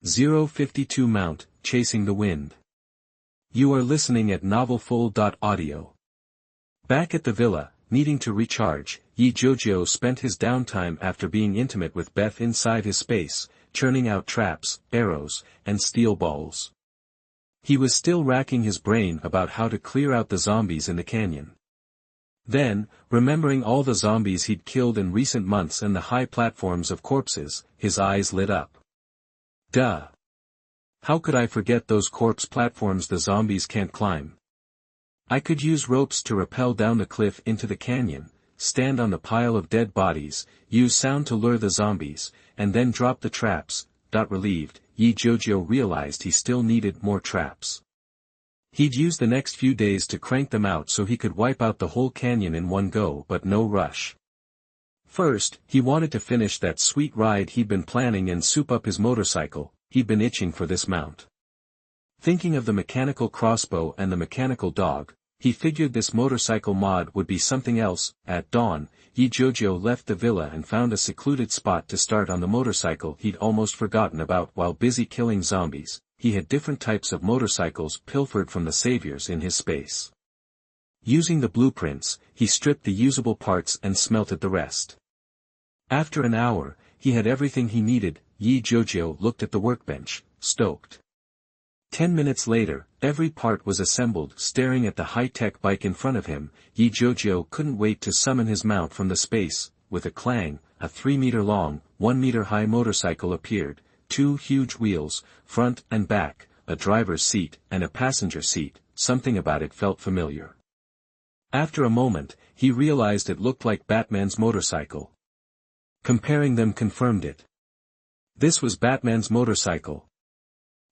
052 Mount, Chasing the Wind. You are listening at novelfull.audio. Back at the villa, needing to recharge, Jiujiu spent his downtime after being intimate with Beth inside his space, churning out traps, arrows, and steel balls. He was still racking his brain about how to clear out the zombies in the canyon. Then, remembering all the zombies he'd killed in recent months and the high platforms of corpses, his eyes lit up. Duh! How could I forget those corpse platforms the zombies can't climb? I could use ropes to rappel down the cliff into the canyon, stand on the pile of dead bodies, use sound to lure the zombies, and then drop the traps. Relieved, Jiujiu realized he still needed more traps. He'd use the next few days to crank them out so he could wipe out the whole canyon in one go, but no rush. First, he wanted to finish that sweet ride he'd been planning and soup up his motorcycle. He'd been itching for this mount. Thinking of the mechanical crossbow and the mechanical dog, he figured this motorcycle mod would be something else. At dawn, Jiujiu left the villa and found a secluded spot to start on the motorcycle he'd almost forgotten about while busy killing zombies. He had different types of motorcycles pilfered from the saviors in his space. Using the blueprints, he stripped the usable parts and smelted the rest. After an hour, he had everything he needed. Jiujiu looked at the workbench, stoked. 10 minutes later, every part was assembled. Staring at the high-tech bike in front of him, Jiujiu couldn't wait to summon his mount from the space. With a clang, a 3-meter-long, 1-meter-high motorcycle appeared, 2 huge wheels, front and back, a driver's seat, and a passenger seat. Something about it felt familiar. After a moment, he realized it looked like Batman's motorcycle. Comparing them confirmed it. This was Batman's motorcycle.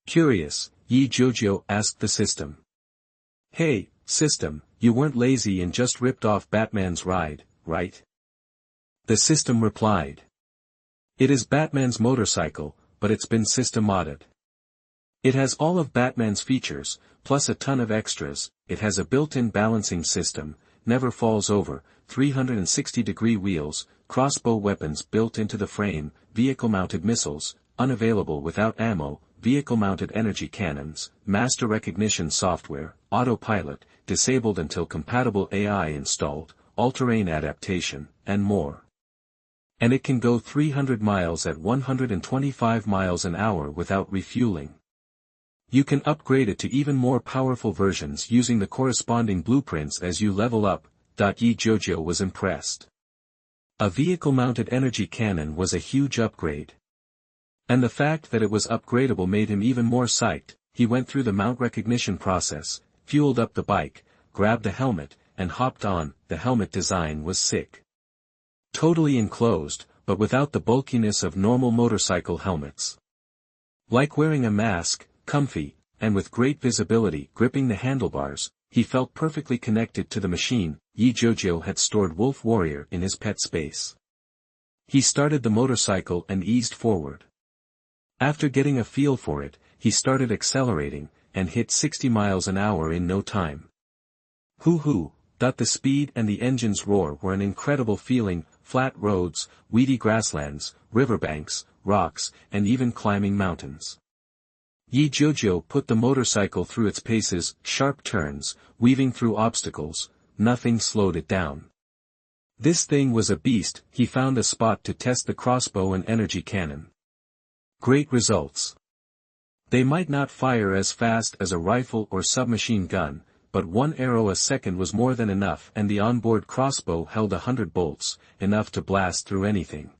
Curious, Jiujiu asked the system. Hey, system, you weren't lazy and just ripped off Batman's ride, right? The system replied. It is Batman's motorcycle, but it's been system modded. It has all of Batman's features, plus a ton of extras. It has a built-in balancing system, never falls over, 360-degree wheels, crossbow weapons built into the frame, vehicle-mounted missiles, unavailable without ammo, vehicle-mounted energy cannons, master recognition software, autopilot, disabled until compatible AI installed, all-terrain adaptation, and more. And it can go 300 miles at 125 miles an hour without refueling. You can upgrade it to even more powerful versions using the corresponding blueprints as you level up. Jiujiu was impressed. A vehicle-mounted energy cannon was a huge upgrade. And the fact that it was upgradable made him even more psyched. He went through the mount recognition process, fueled up the bike, grabbed a helmet, and hopped on. The helmet design was sick. Totally enclosed, but without the bulkiness of normal motorcycle helmets. Like wearing a mask, comfy, and with great visibility gripping the handlebars, he felt perfectly connected to the machine. Jiujiu had stored Wolf Warrior in his pet space. He started the motorcycle and eased forward. After getting a feel for it, he started accelerating, and hit 60 miles an hour in no time. Hoo-hoo, the speed and the engine's roar were an incredible feeling. Flat roads, weedy grasslands, riverbanks, rocks, and even climbing mountains. Jiujiu put the motorcycle through its paces, sharp turns, weaving through obstacles. Nothing slowed it down. This thing was a beast. He found a spot to test the crossbow and energy cannon. Great results. They might not fire as fast as a rifle or submachine gun, but 1 arrow a second was more than enough, and the onboard crossbow held 100 bolts, enough to blast through anything.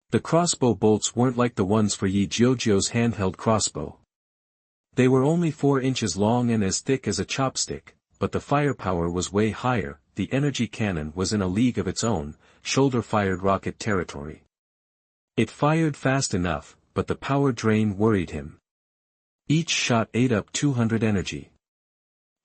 The crossbow bolts weren't like the ones for Jiujiu's handheld crossbow. They were only 4 inches long and as thick as a chopstick, but the firepower was way higher. The energy cannon was in a league of its own, shoulder-fired rocket territory. It fired fast enough, but the power drain worried him. Each shot ate up 200 energy.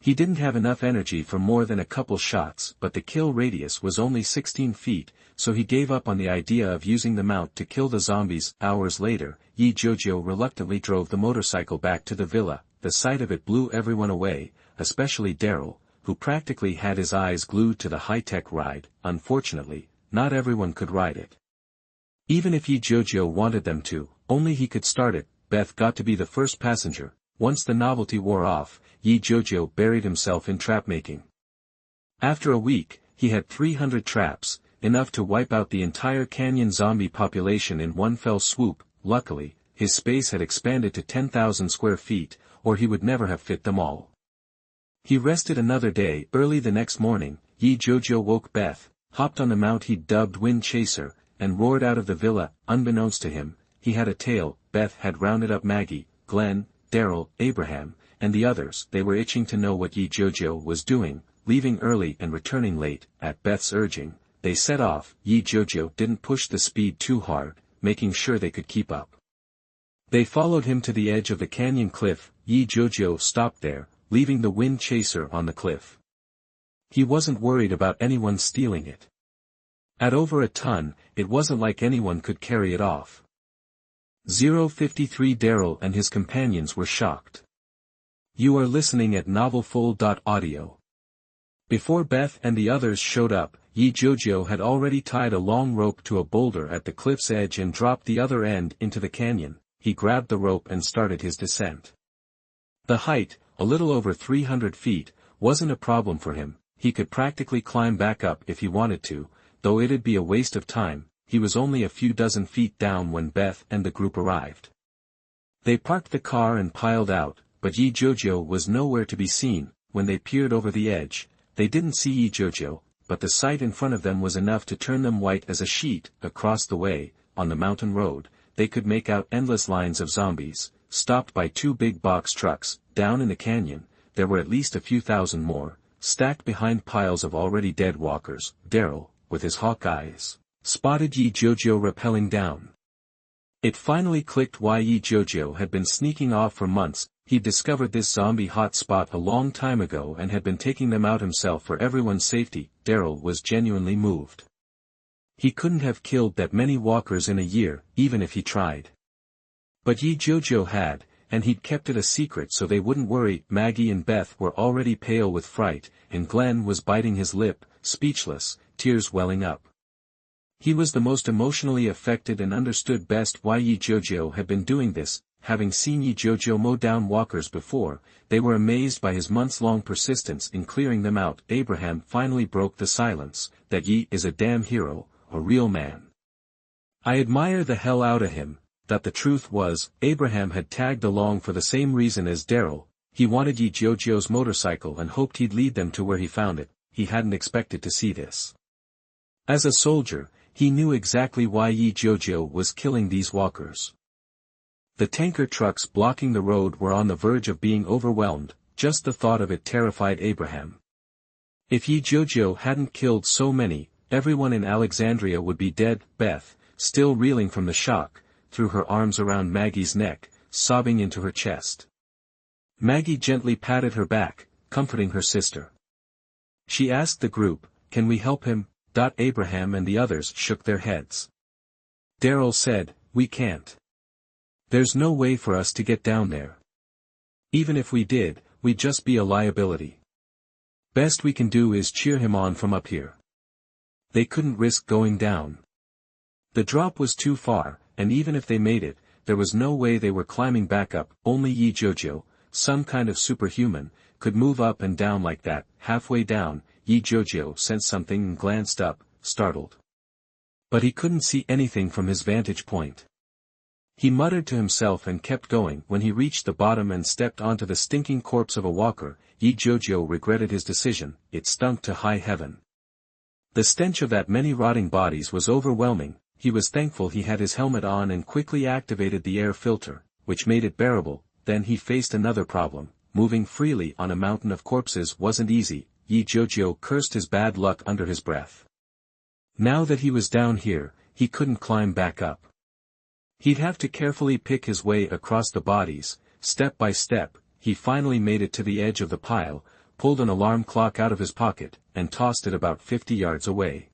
He didn't have enough energy for more than a couple shots, but the kill radius was only 16 feet, so he gave up on the idea of using the mount to kill the zombies. Hours later, Jiujiu reluctantly drove the motorcycle back to the villa. The sight of it blew everyone away, especially Daryl, who practically had his eyes glued to the high-tech ride. Unfortunately, not everyone could ride it. Even if Jiujiu wanted them to, only he could start it. Beth got to be the first passenger. Once the novelty wore off, Jiujiu buried himself in trap-making. After a week, he had 300 traps, enough to wipe out the entire canyon zombie population in one fell swoop. Luckily, his space had expanded to 10,000 square feet, or he would never have fit them all. He rested another day. Early the next morning, Jiujiu woke Beth, hopped on the mount he'd dubbed Wind Chaser, and roared out of the villa. Unbeknownst to him, he had a tail. Beth had rounded up Maggie, Gwen, Daryl, Abraham, and the others. They were itching to know what Jiujiu was doing, leaving early and returning late. At Beth's urging, they set off. Jiujiu didn't push the speed too hard, making sure they could keep up. They followed him to the edge of the canyon cliff. Jiujiu stopped there, leaving the Wind Chaser on the cliff. He wasn't worried about anyone stealing it. At over a ton, it wasn't like anyone could carry it off. 053 Daryl and his companions were shocked. You are listening at novelfull.audio. Before Beth and the others showed up, Jiujiu had already tied a long rope to a boulder at the cliff's edge and dropped the other end into the canyon. He grabbed the rope and started his descent. The height, a little over 300 feet, wasn't a problem for him. He could practically climb back up if he wanted to, though it'd be a waste of time. He was only a few dozen feet down when Beth and the group arrived. They parked the car and piled out, but Jiujiu was nowhere to be seen. When they peered over the edge, they didn't see Jiujiu, but the sight in front of them was enough to turn them white as a sheet. Across the way, on the mountain road, they could make out endless lines of zombies, stopped by two big box trucks. Down in the canyon, there were at least a few thousand more, stacked behind piles of already dead walkers. Daryl, with his hawk eyes, spotted Jiujiu rappelling down. It finally clicked why Jiujiu had been sneaking off for months. He'd discovered this zombie hotspot a long time ago and had been taking them out himself for everyone's safety. Daryl was genuinely moved. He couldn't have killed that many walkers in a year, even if he tried. But Jiujiu had, and he'd kept it a secret so they wouldn't worry. Maggie and Beth were already pale with fright, and Glenn was biting his lip, speechless, tears welling up. He was the most emotionally affected and understood best why Jiujiu had been doing this. Having seen Jiujiu mow down walkers before, they were amazed by his months-long persistence in clearing them out. Abraham finally broke the silence. That Yi is a damn hero, a real man. I admire the hell out of him. That the truth was, Abraham had tagged along for the same reason as Daryl. He wanted Jiujiu's motorcycle and hoped he'd lead them to where he found it. He hadn't expected to see this. As a soldier, he knew exactly why Jiujiu was killing these walkers. The tanker trucks blocking the road were on the verge of being overwhelmed. Just the thought of it terrified Abraham. If Jiujiu hadn't killed so many, everyone in Alexandria would be dead. Beth, still reeling from the shock, threw her arms around Maggie's neck, sobbing into her chest. Maggie gently patted her back, comforting her sister. She asked the group, "Can we help him?" Abraham and the others shook their heads. Daryl said, "We can't. There's no way for us to get down there. Even if we did, we'd just be a liability. Best we can do is cheer him on from up here." They couldn't risk going down. The drop was too far, and even if they made it, there was no way they were climbing back up. Only Jiujiu, some kind of superhuman, could move up and down like that. Halfway down, Jiujiu sensed something and glanced up, startled. But he couldn't see anything from his vantage point. He muttered to himself and kept going. When he reached the bottom and stepped onto the stinking corpse of a walker, Jiujiu regretted his decision. It stunk to high heaven. The stench of that many rotting bodies was overwhelming. He was thankful he had his helmet on and quickly activated the air filter, which made it bearable. Then he faced another problem. Moving freely on a mountain of corpses wasn't easy. Jiujiu cursed his bad luck under his breath. Now that he was down here, he couldn't climb back up. He'd have to carefully pick his way across the bodies. Step by step, he finally made it to the edge of the pile, pulled an alarm clock out of his pocket, and tossed it about 50 yards away.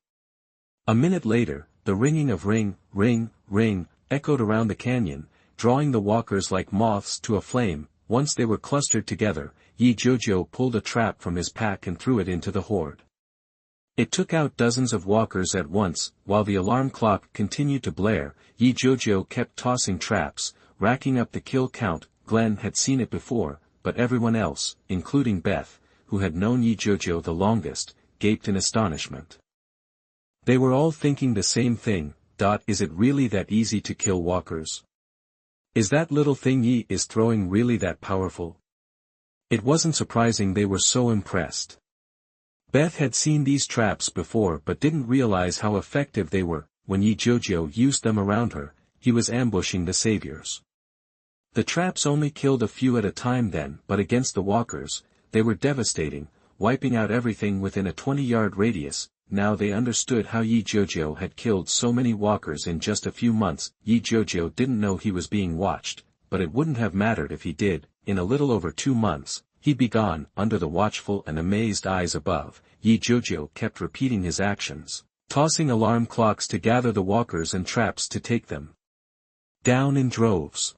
A minute later, the ringing of ring, ring, ring, echoed around the canyon, drawing the walkers like moths to a flame. Once they were clustered together, Jiujiu pulled a trap from his pack and threw it into the horde. It took out dozens of walkers at once. While the alarm clock continued to blare, Jiujiu kept tossing traps. racking up the kill count. Glenn had seen it before, but everyone else, including Beth, who had known Jiujiu the longest, gaped in astonishment. They were all thinking the same thing. Is it really that easy to kill walkers? Is that little thing Yi is throwing really that powerful? It wasn't surprising they were so impressed. Beth had seen these traps before but didn't realize how effective they were. When Jiujiu used them around her, he was ambushing the saviors. The traps only killed a few at a time then, but against the walkers, they were devastating, wiping out everything within a 20-yard radius. Now they understood how Jiujiu had killed so many walkers in just a few months. Jiujiu didn't know he was being watched, but it wouldn't have mattered if he did. In a little over 2 months, he'd be gone. Under the watchful and amazed eyes above, Jiujiu kept repeating his actions, tossing alarm clocks to gather the walkers and traps to take them down in droves.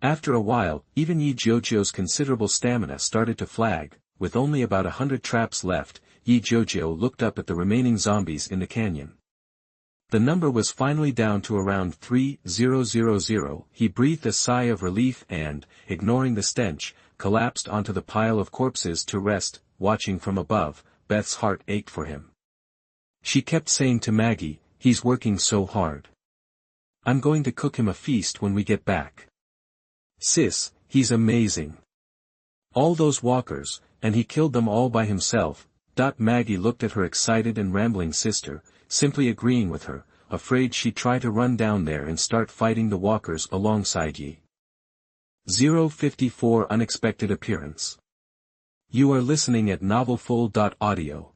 After a while, even Jiujiu's considerable stamina started to flag. With only about 100 traps left, Jiujiu looked up at the remaining zombies in the canyon. The number was finally down to around 3,000. He breathed a sigh of relief and, ignoring the stench, collapsed onto the pile of corpses to rest. Watching from above, Beth's heart ached for him. She kept saying to Maggie, "He's working so hard. I'm going to cook him a feast when we get back. Sis, he's amazing. All those walkers, and he killed them all by himself." Maggie looked at her excited and rambling sister, simply agreeing with her, afraid she'd try to run down there and start fighting the walkers alongside Yi. 054 Unexpected Appearance. You are listening at novelfull.audio.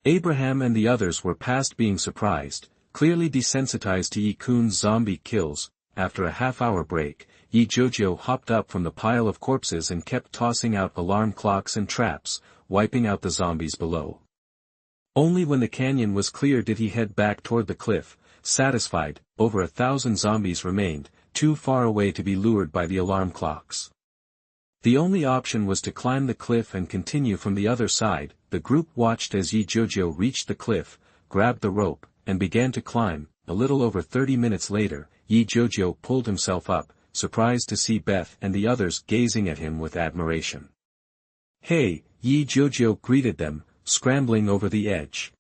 Abraham and the others were past being surprised, clearly desensitized to Yi-kun's zombie kills. After a half-hour break, Jiujiu hopped up from the pile of corpses and kept tossing out alarm clocks and traps, wiping out the zombies below. Only when the canyon was clear did he head back toward the cliff, satisfied. Over 1,000 zombies remained, too far away to be lured by the alarm clocks. The only option was to climb the cliff and continue from the other side. The group watched as Jiujiu reached the cliff, grabbed the rope, and began to climb. A little over 30 minutes later, Jiujiu pulled himself up, surprised to see Beth and the others gazing at him with admiration. "Hey," Jiujiu greeted them, scrambling over the edge.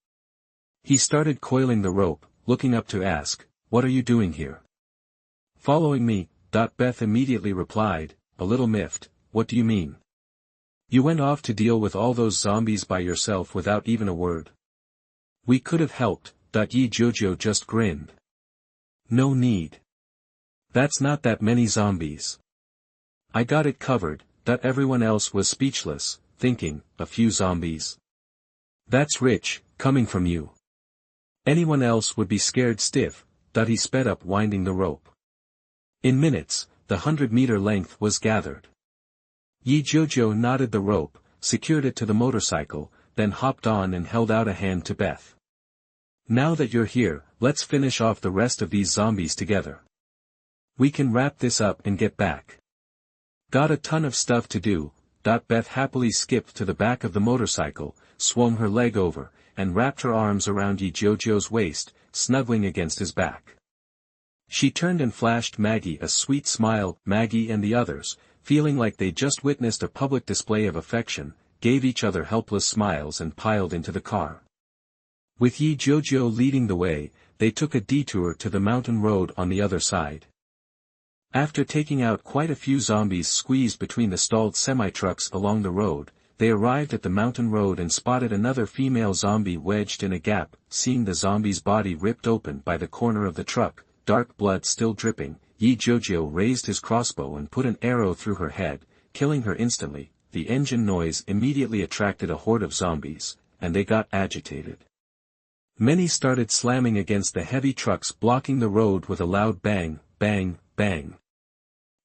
He started coiling the rope, looking up to ask, "What are you doing here?" "Following me." Beth immediately replied, a little miffed, "What do you mean? You went off to deal with all those zombies by yourself without even a word." "We could have helped." Jiujiu just grinned. "No need. That's not that many zombies. I got it covered." Everyone else was speechless, thinking, "A few zombies? That's rich, coming from you. Anyone else would be scared stiff." He sped up winding the rope. In minutes, the 100-meter length was gathered. Jiujiu knotted the rope, secured it to the motorcycle, then hopped on and held out a hand to Beth. "Now that you're here, let's finish off the rest of these zombies together. We can wrap this up and get back. Got a ton of stuff to do." Beth happily skipped to the back of the motorcycle, swung her leg over, and wrapped her arms around Jiujiu's waist, snuggling against his back. She turned and flashed Maggie a sweet smile. Maggie and the others, feeling like they just witnessed a public display of affection, gave each other helpless smiles and piled into the car. With Jiujiu leading the way, they took a detour to the mountain road on the other side. After taking out quite a few zombies squeezed between the stalled semi-trucks along the road, they arrived at the mountain road and spotted another female zombie wedged in a gap. Seeing the zombie's body ripped open by the corner of the truck, dark blood still dripping, Jiujiu raised his crossbow and put an arrow through her head, killing her instantly. The engine noise immediately attracted a horde of zombies, and they got agitated. Many started slamming against the heavy trucks blocking the road with a loud bang, bang, bang.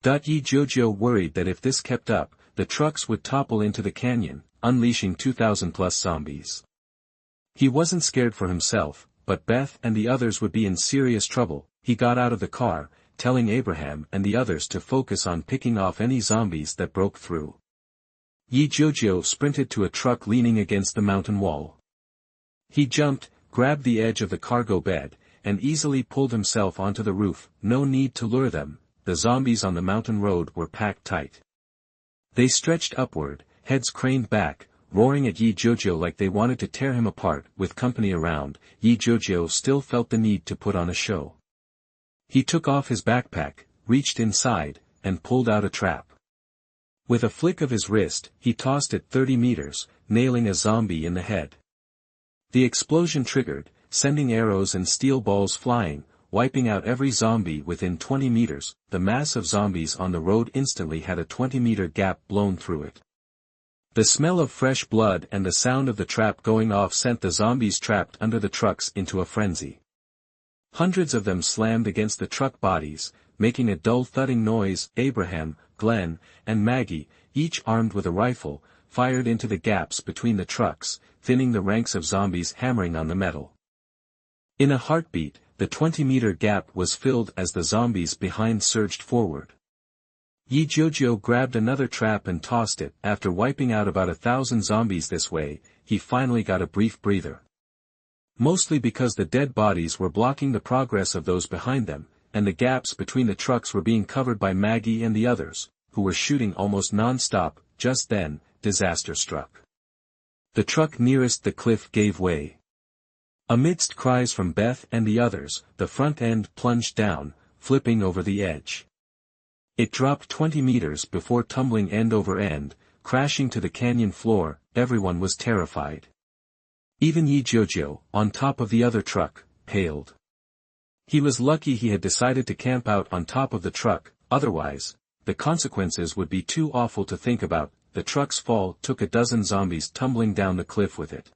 Jiujiu worried that if this kept up, the trucks would topple into the canyon, unleashing 2,000+ zombies. He wasn't scared for himself, but Beth and the others would be in serious trouble. He got out of the car, telling Abraham and the others to focus on picking off any zombies that broke through. Jiujiu sprinted to a truck leaning against the mountain wall. He jumped, grabbed the edge of the cargo bed, and easily pulled himself onto the roof. No need to lure them. the zombies on the mountain road were packed tight. They stretched upward, heads craned back, roaring at Jiujiu like they wanted to tear him apart. With company around, Jiujiu still felt the need to put on a show. He took off his backpack, reached inside, and pulled out a trap. With a flick of his wrist, he tossed it 30 meters, nailing a zombie in the head. The explosion triggered, sending arrows and steel balls flying, wiping out every zombie within 20 meters. The mass of zombies on the road instantly had a 20-meter gap blown through it. The smell of fresh blood and the sound of the trap going off sent the zombies trapped under the trucks into a frenzy. Hundreds of them slammed against the truck bodies, making a dull thudding noise. Abraham, Gwen, and Maggie, each armed with a rifle, fired into the gaps between the trucks, thinning the ranks of zombies hammering on the metal. In a heartbeat, the 20-meter gap was filled as the zombies behind surged forward. Jiujiu grabbed another trap and tossed it. After wiping out about 1,000 zombies this way, he finally got a brief breather. Mostly because the dead bodies were blocking the progress of those behind them, and the gaps between the trucks were being covered by Maggie and the others, who were shooting almost non-stop. Just then, disaster struck. The truck nearest the cliff gave way. Amidst cries from Beth and the others, the front end plunged down, flipping over the edge. It dropped 20 meters before tumbling end over end, crashing to the canyon floor. Everyone was terrified. Even Jiujiu, on top of the other truck, paled. He was lucky he had decided to camp out on top of the truck, otherwise, the consequences would be too awful to think about. The truck's fall took a dozen zombies tumbling down the cliff with it.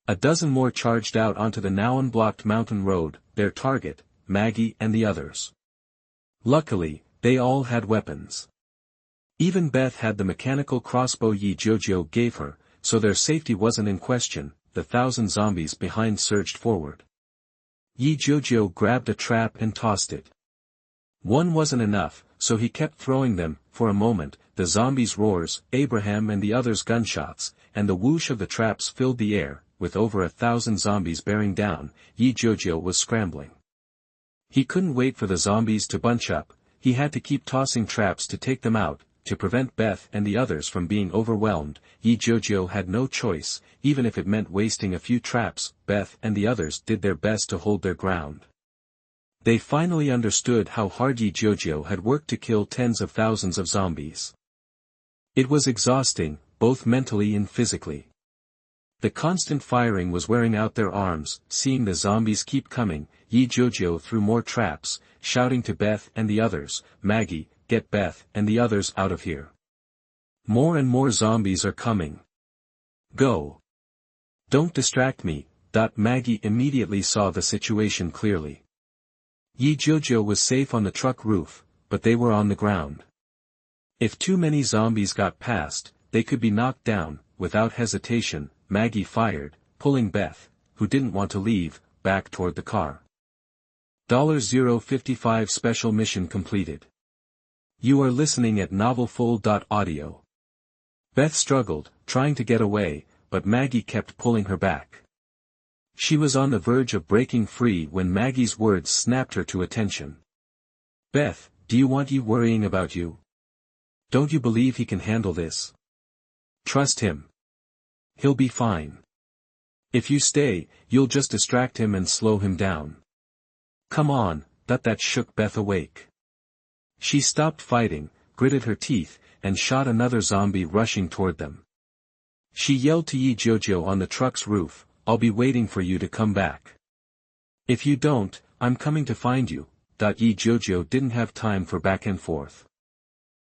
A dozen more charged out onto the now unblocked mountain road, their target, Maggie and the others. Luckily, they all had weapons. Even Beth had the mechanical crossbow Jiujiu gave her, so their safety wasn't in question. The 1,000 zombies behind surged forward. Jiujiu grabbed a trap and tossed it. One wasn't enough, so he kept throwing them. For a moment, the zombies' roars, Abraham and the others' gunshots, and the whoosh of the traps filled the air. With over 1,000 zombies bearing down, Jiujiu was scrambling. He couldn't wait for the zombies to bunch up. He had to keep tossing traps to take them out, to prevent Beth and the others from being overwhelmed. Jiujiu had no choice, even if it meant wasting a few traps. Beth and the others did their best to hold their ground. They finally understood how hard Jiujiu had worked to kill tens of thousands of zombies. It was exhausting, both mentally and physically. The constant firing was wearing out their arms. Seeing the zombies keep coming, Jiujiu threw more traps, shouting to Beth and the others, "Maggie, get Beth and the others out of here. More and more zombies are coming. Go. Don't distract me." Maggie immediately saw the situation clearly. Jiujiu was safe on the truck roof, but they were on the ground. If too many zombies got past, they could be knocked down. Without hesitation, Maggie fired, pulling Beth, who didn't want to leave, back toward the car. $055 Special mission completed. You are listening at novelfull.audio. Beth struggled, trying to get away, but Maggie kept pulling her back. She was on the verge of breaking free when Maggie's words snapped her to attention. "Beth, do you want you worrying about you? Don't you believe he can handle this? Trust him. He'll be fine. If you stay, you'll just distract him and slow him down. Come on." That shook Beth awake. She stopped fighting, gritted her teeth, and shot another zombie rushing toward them. She yelled to Jiujiu on the truck's roof, "I'll be waiting for you to come back. If you don't, I'm coming to find you." Jiujiu didn't have time for back and forth.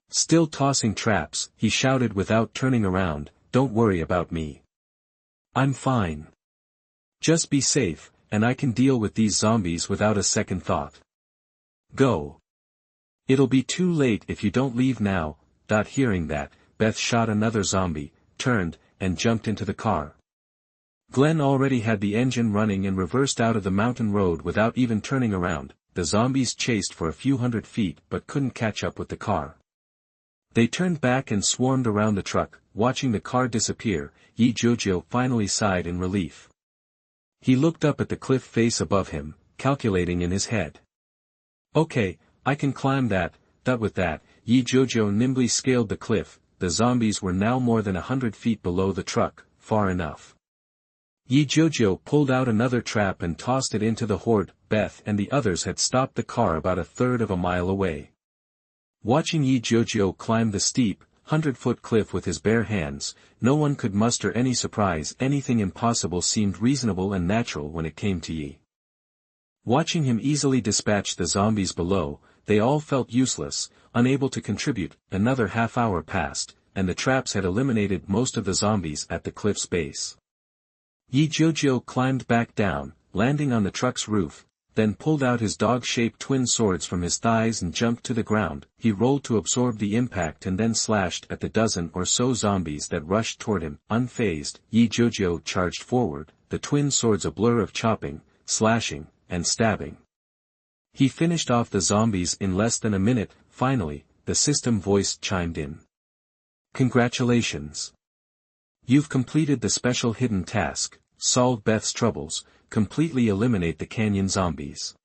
Still tossing traps, he shouted without turning around, "Don't worry about me. I'm fine. Just be safe, and I can deal with these zombies without a second thought. Go. It'll be too late if you don't leave now." Hearing that, Beth shot another zombie, turned, and jumped into the car. Gwen already had the engine running and reversed out of the mountain road without even turning around. The zombies chased for a few hundred feet but couldn't catch up with the car. They turned back and swarmed around the truck, watching the car disappear. Jiujiu finally sighed in relief. He looked up at the cliff face above him, calculating in his head. "Okay, I can climb that. With that, Jiujiu nimbly scaled the cliff. The zombies were now more than 100 feet below the truck, far enough. Jiujiu pulled out another trap and tossed it into the horde. Beth and the others had stopped the car about a third of a mile away. Watching Jiujiu climb the steep, 100-foot cliff with his bare hands, no one could muster any surprise. Anything impossible seemed reasonable and natural when it came to Yi. Watching him easily dispatch the zombies below, they all felt useless, unable to contribute. Another half-hour passed, and the traps had eliminated most of the zombies at the cliff's base. Jiujiu climbed back down, landing on the truck's roof, then pulled out his dog-shaped twin swords from his thighs and jumped to the ground. He rolled to absorb the impact and then slashed at the dozen or so zombies that rushed toward him. Unfazed, Jiujiu charged forward, the twin swords a blur of chopping, slashing, and stabbing. He finished off the zombies in less than a minute. Finally, the system voice chimed in. Congratulations. You've completed the special hidden task, solve Beth's troubles, completely eliminate the canyon zombies.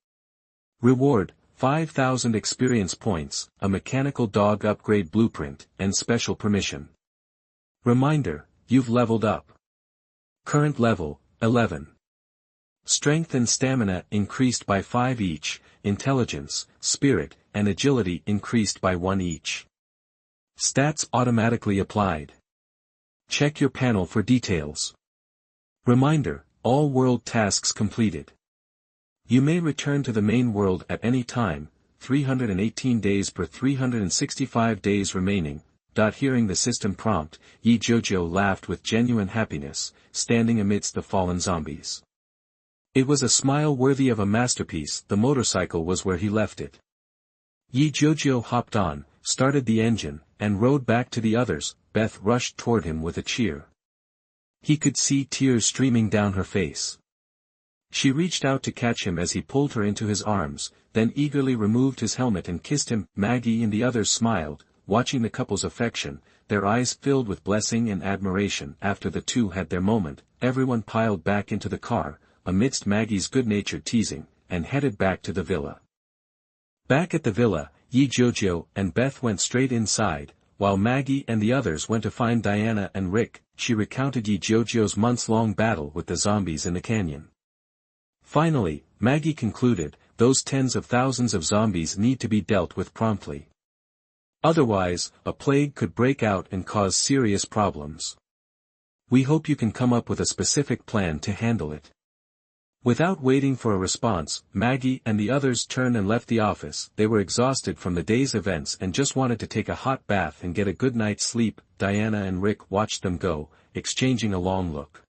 Reward, 5,000 experience points, a mechanical dog upgrade blueprint, and special permission. Reminder, you've leveled up. Current level, 11. Strength and stamina increased by 5 each, intelligence, spirit, and agility increased by 1 each. Stats automatically applied. Check your panel for details. Reminder, all world tasks completed. You may return to the main world at any time, 318 days per 365 days remaining. Hearing the system prompt, Jiujiu laughed with genuine happiness, standing amidst the fallen zombies. It was a smile worthy of a masterpiece. The motorcycle was where he left it. Jiujiu hopped on, started the engine, and rode back to the others. Beth rushed toward him with a cheer. He could see tears streaming down her face. She reached out to catch him as he pulled her into his arms, then eagerly removed his helmet and kissed him. Maggie and the others smiled, watching the couple's affection, their eyes filled with blessing and admiration. After the two had their moment, everyone piled back into the car, amidst Maggie's good-natured teasing, and headed back to the villa. Back at the villa, Jiujiu and Beth went straight inside, while Maggie and the others went to find Diana and Rick. She recounted Jiujiu's months-long battle with the zombies in the canyon. Finally, Maggie concluded, those tens of thousands of zombies need to be dealt with promptly. Otherwise, a plague could break out and cause serious problems. We hope you can come up with a specific plan to handle it. Without waiting for a response, Maggie and the others turned and left the office. They were exhausted from the day's events and just wanted to take a hot bath and get a good night's sleep. Diana and Rick watched them go, exchanging a long look.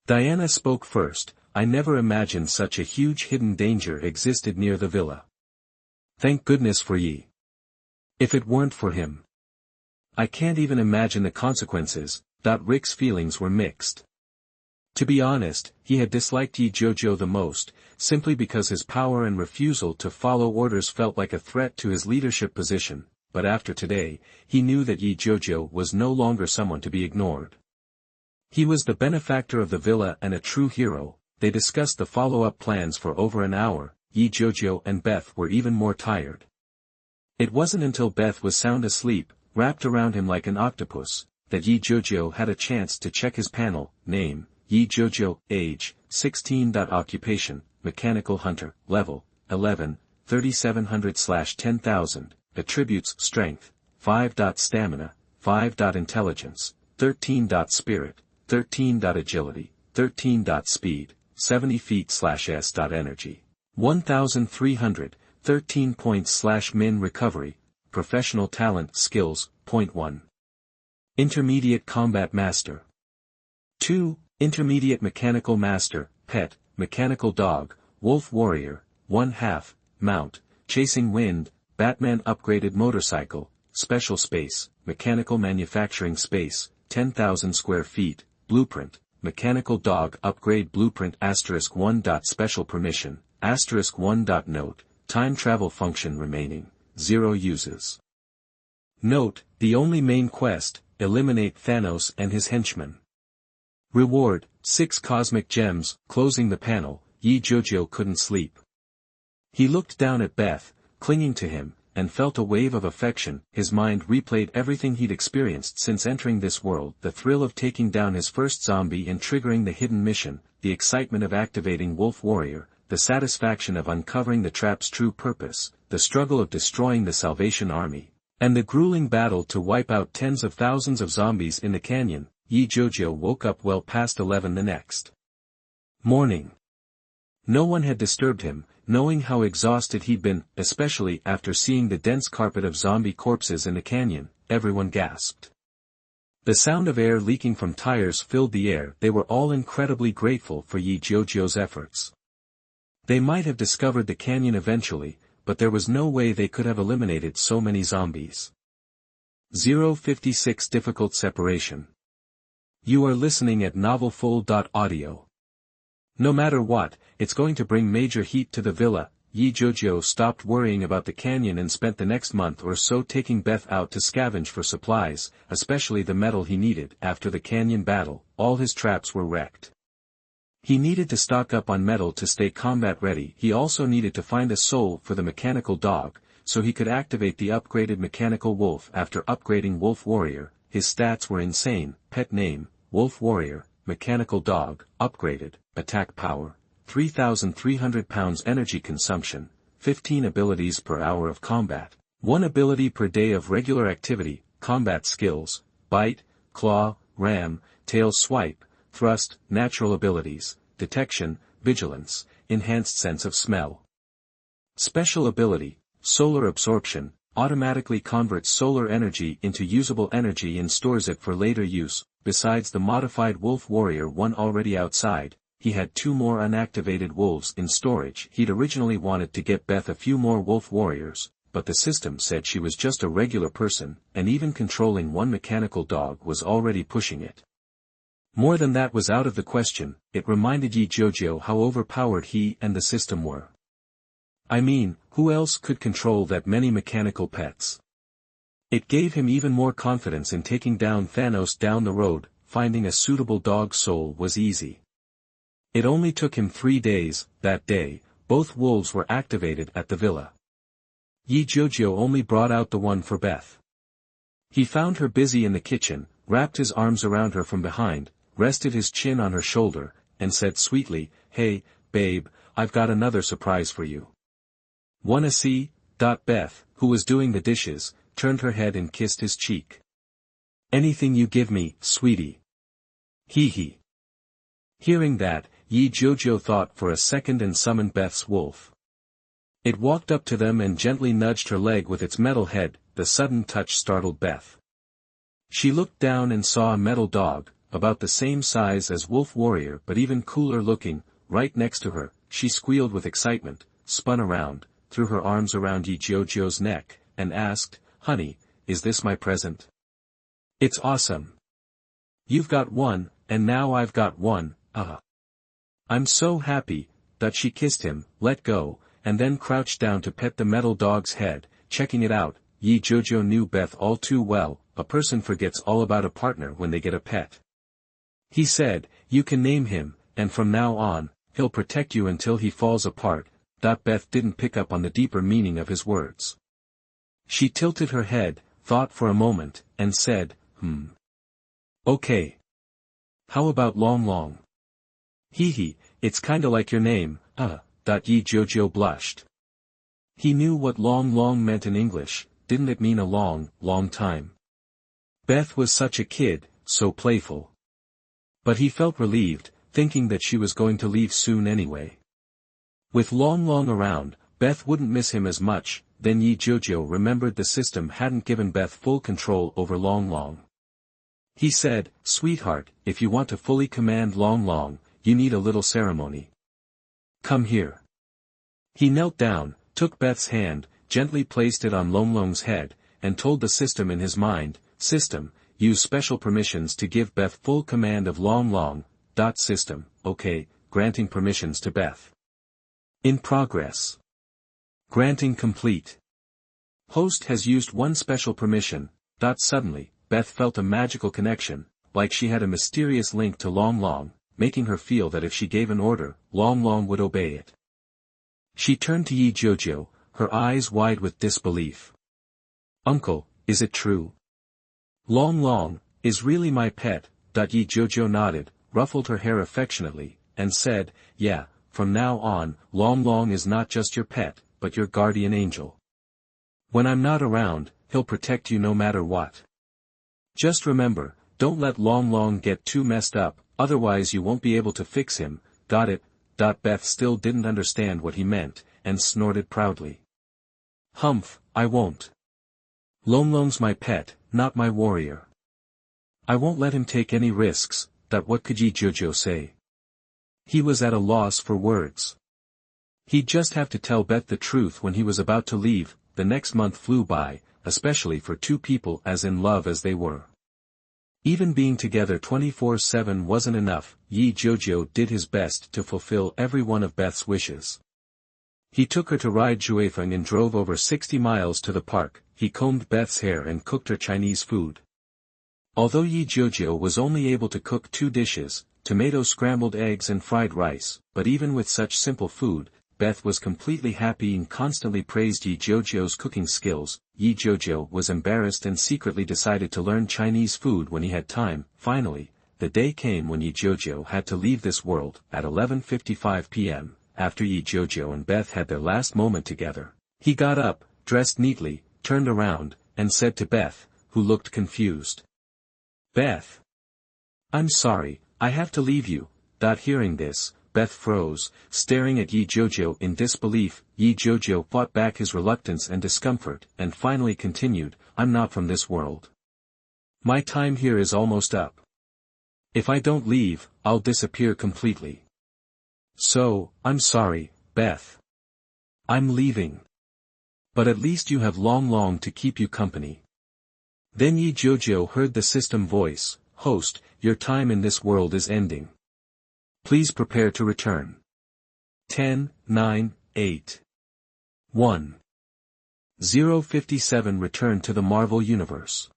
Diana spoke first. I never imagined such a huge hidden danger existed near the villa. Thank goodness for Yi. If it weren't for him, I can't even imagine the consequences. Rick's feelings were mixed. To be honest, he had disliked Jiujiu the most, simply because his power and refusal to follow orders felt like a threat to his leadership position, but after today, he knew that Jiujiu was no longer someone to be ignored. He was the benefactor of the villa and a true hero. They discussed the follow-up plans for over an hour. Jiujiu and Beth were even more tired. It wasn't until Beth was sound asleep, wrapped around him like an octopus, that Jiujiu had a chance to check his panel. Name, Jiujiu, age, 16. Occupation, mechanical hunter, level, 11, 3700/10,000, attributes, strength, 5. Stamina, 5. Intelligence, 13. Spirit, 13. Agility, 13. Speed, 70 feet/s. Energy, 1300, 13 points/min recovery, professional talent skills, 0.1. Intermediate combat master. 2. Intermediate mechanical master, pet, mechanical dog, wolf warrior, 1/2, mount, chasing wind, Batman upgraded motorcycle, special space, mechanical manufacturing space, 10,000 square feet, blueprint, mechanical dog upgrade blueprint *1. Special permission, *1. Note, time travel function remaining, 0 uses. Note, the only main quest, eliminate Thanos and his henchmen. Reward, 6 cosmic gems. Closing the panel, Jiujiu couldn't sleep. He looked down at Beth, clinging to him, and felt a wave of affection. His mind replayed everything he'd experienced since entering this world, the thrill of taking down his first zombie and triggering the hidden mission, the excitement of activating Wolf Warrior, the satisfaction of uncovering the trap's true purpose, the struggle of destroying the Salvation Army, and the grueling battle to wipe out tens of thousands of zombies in the canyon. Jiujiu woke up well past 11 the next morning. No one had disturbed him, knowing how exhausted he'd been, especially after seeing the dense carpet of zombie corpses in the canyon. Everyone gasped. The sound of air leaking from tires filled the air. They were all incredibly grateful for Jiujiu's efforts. They might have discovered the canyon eventually, but there was no way they could have eliminated so many zombies. 056 Difficult Separation. You are listening at novelfull.audio. No matter what, it's going to bring major heat to the villa. Jiujiu stopped worrying about the canyon and spent the next month or so taking Beth out to scavenge for supplies, especially the metal he needed. After the canyon battle, all his traps were wrecked. He needed to stock up on metal to stay combat ready. He also needed to find a soul for the mechanical dog, so he could activate the upgraded mechanical wolf. After upgrading Wolf Warrior, his stats were insane. Pet name, Wolf Warrior, mechanical dog, upgraded, attack power, 3,300 pounds energy consumption, 15 abilities per hour of combat, 1 ability per day of regular activity, combat skills, bite, claw, ram, tail swipe, thrust, natural abilities, detection, vigilance, enhanced sense of smell. Special ability, solar absorption, automatically converts solar energy into usable energy and stores it for later use. Besides the modified Wolf Warrior one already outside, he had 2 more unactivated wolves in storage. He'd originally wanted to get Beth a few more Wolf Warriors, but the system said she was just a regular person, and even controlling one mechanical dog was already pushing it. More than that was out of the question. It reminded Jiujiu how overpowered he and the system were. I mean, who else could control that many mechanical pets? It gave him even more confidence in taking down Thanos down the road. Finding a suitable dog soul was easy. It only took him 3 days. That day, both wolves were activated at the villa. Jiujiu only brought out the one for Beth. He found her busy in the kitchen, wrapped his arms around her from behind, rested his chin on her shoulder, and said sweetly, "Hey, babe, I've got another surprise for you. Wanna see?" Beth, who was doing the dishes, turned her head and kissed his cheek. "Anything you give me, sweetie." Hee. Hearing that, Jiujiu thought for a second and summoned Beth's wolf. It walked up to them and gently nudged her leg with its metal head. The sudden touch startled Beth. She looked down and saw a metal dog, about the same size as Wolf Warrior but even cooler looking, right next to her. She squealed with excitement, spun around, threw her arms around Jiujiu's neck, and asked, "Honey, is this my present? It's awesome. You've got one, and now I've got one, I'm so happy." She kissed him, let go, and then crouched down to pet the metal dog's head, checking it out. Jiujiu knew Beth all too well. A person forgets all about a partner when they get a pet. He said, "You can name him, and from now on, he'll protect you until he falls apart." Beth didn't pick up on the deeper meaning of his words. She tilted her head, thought for a moment, and said, Okay. How about Long Long? Hee, it's kinda like your name, Jiujiu blushed. He knew what Long Long meant in English. Didn't it mean a long, long time? Beth was such a kid, so playful. But he felt relieved, thinking that she was going to leave soon anyway. With Long Long around, Beth wouldn't miss him as much. Then Jiujiu remembered the system hadn't given Beth full control over Long Long. He said, "Sweetheart, if you want to fully command Long Long, you need a little ceremony. Come here." He knelt down, took Beth's hand, gently placed it on Long Long's head, and told the system in his mind, "System, use special permissions to give Beth full command of Long Long." System, okay, granting permissions to Beth. In progress. Granting complete. Host has used one special permission. Suddenly, Beth felt a magical connection, like she had a mysterious link to Long Long, making her feel that if she gave an order, Long Long would obey it. She turned to Jiujiu, her eyes wide with disbelief. "Uncle, is it true? Long Long is really my pet?" Jiujiu nodded, ruffled her hair affectionately, and said, "Yeah, from now on, Long Long is not just your pet, but your guardian angel. When I'm not around, he'll protect you no matter what. Just remember, don't let Long Long get too messed up, otherwise you won't be able to fix him." "Got it." Beth still didn't understand what he meant, and snorted proudly. "Humph, I won't. Long Long's my pet, not my warrior. I won't let him take any risks." What could Jiujiu say? He was at a loss for words. He'd just have to tell Beth the truth when he was about to leave. The next month flew by, especially for two people as in love as they were. Even being together 24/7 wasn't enough. Jiujiu did his best to fulfill every one of Beth's wishes. He took her to ride Jiujiu and drove over 60 miles to the park. He combed Beth's hair and cooked her Chinese food. Although Jiujiu was only able to cook 2 dishes, tomato scrambled eggs and fried rice, but even with such simple food, Beth was completely happy and constantly praised Jiujiu's cooking skills. Jiujiu was embarrassed and secretly decided to learn Chinese food when he had time. Finally, the day came when Jiujiu had to leave this world. At 11:55 p.m., after Jiujiu and Beth had their last moment together, he got up, dressed neatly, turned around, and said to Beth, who looked confused, "Beth, I'm sorry, I have to leave you." Hearing this, Beth froze, staring at Jiujiu in disbelief. Jiujiu fought back his reluctance and discomfort, and finally continued, "I'm not from this world. My time here is almost up. If I don't leave, I'll disappear completely. So, I'm sorry, Beth. I'm leaving. But at least you have Long Long to keep you company." Then Jiujiu heard the system voice, "Host, your time in this world is ending. Please prepare to return. 10, 9, 8. 1. 057 Return to the Marvel Universe.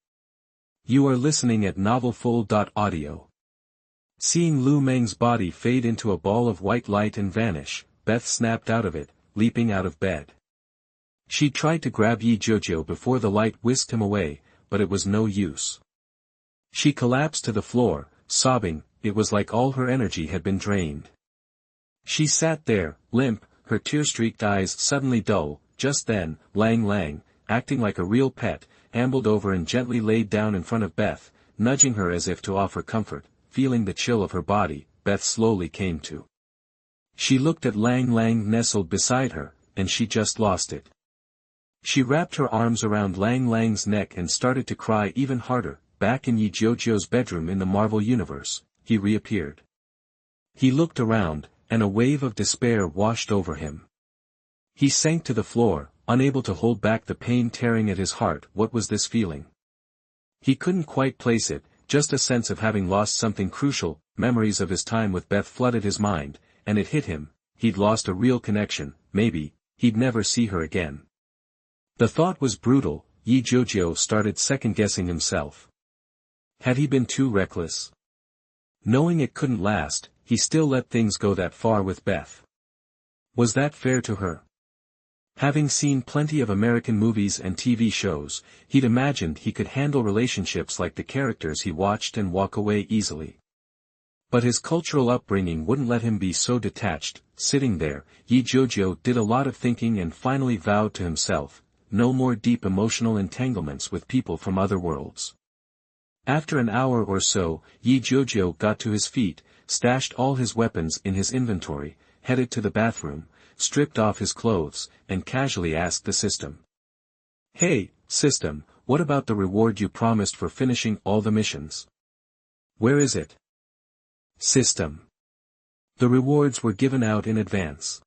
You are listening at novelfull.audio. Seeing Lu Meng's body fade into a ball of white light and vanish, Beth snapped out of it, leaping out of bed. She tried to grab Jiujiu before the light whisked him away, but it was no use. She collapsed to the floor, sobbing. It was like all her energy had been drained. She sat there, limp, her tear-streaked eyes suddenly dull. Just then, Lang Lang, acting like a real pet, ambled over and gently laid down in front of Beth, nudging her as if to offer comfort. Feeling the chill of her body, Beth slowly came to. She looked at Lang Lang nestled beside her, and she just lost it. She wrapped her arms around Lang Lang's neck and started to cry even harder. Back in Jiujiu's bedroom in the Marvel Universe, he reappeared. He looked around, and a wave of despair washed over him. He sank to the floor, unable to hold back the pain tearing at his heart. What was this feeling? He couldn't quite place it, just a sense of having lost something crucial. Memories of his time with Beth flooded his mind, and it hit him, he'd lost a real connection. Maybe he'd never see her again. The thought was brutal. Jiujiu started second-guessing himself. Had he been too reckless? Knowing it couldn't last, he still let things go that far with Beth. Was that fair to her? Having seen plenty of American movies and TV shows, he'd imagined he could handle relationships like the characters he watched and walk away easily. But his cultural upbringing wouldn't let him be so detached. Sitting there, Jiujiu did a lot of thinking and finally vowed to himself, no more deep emotional entanglements with people from other worlds. After an hour or so, Jiujiu got to his feet, stashed all his weapons in his inventory, headed to the bathroom, stripped off his clothes, and casually asked the system. "Hey, system, what about the reward you promised for finishing all the missions? Where is it?" "System. The rewards were given out in advance.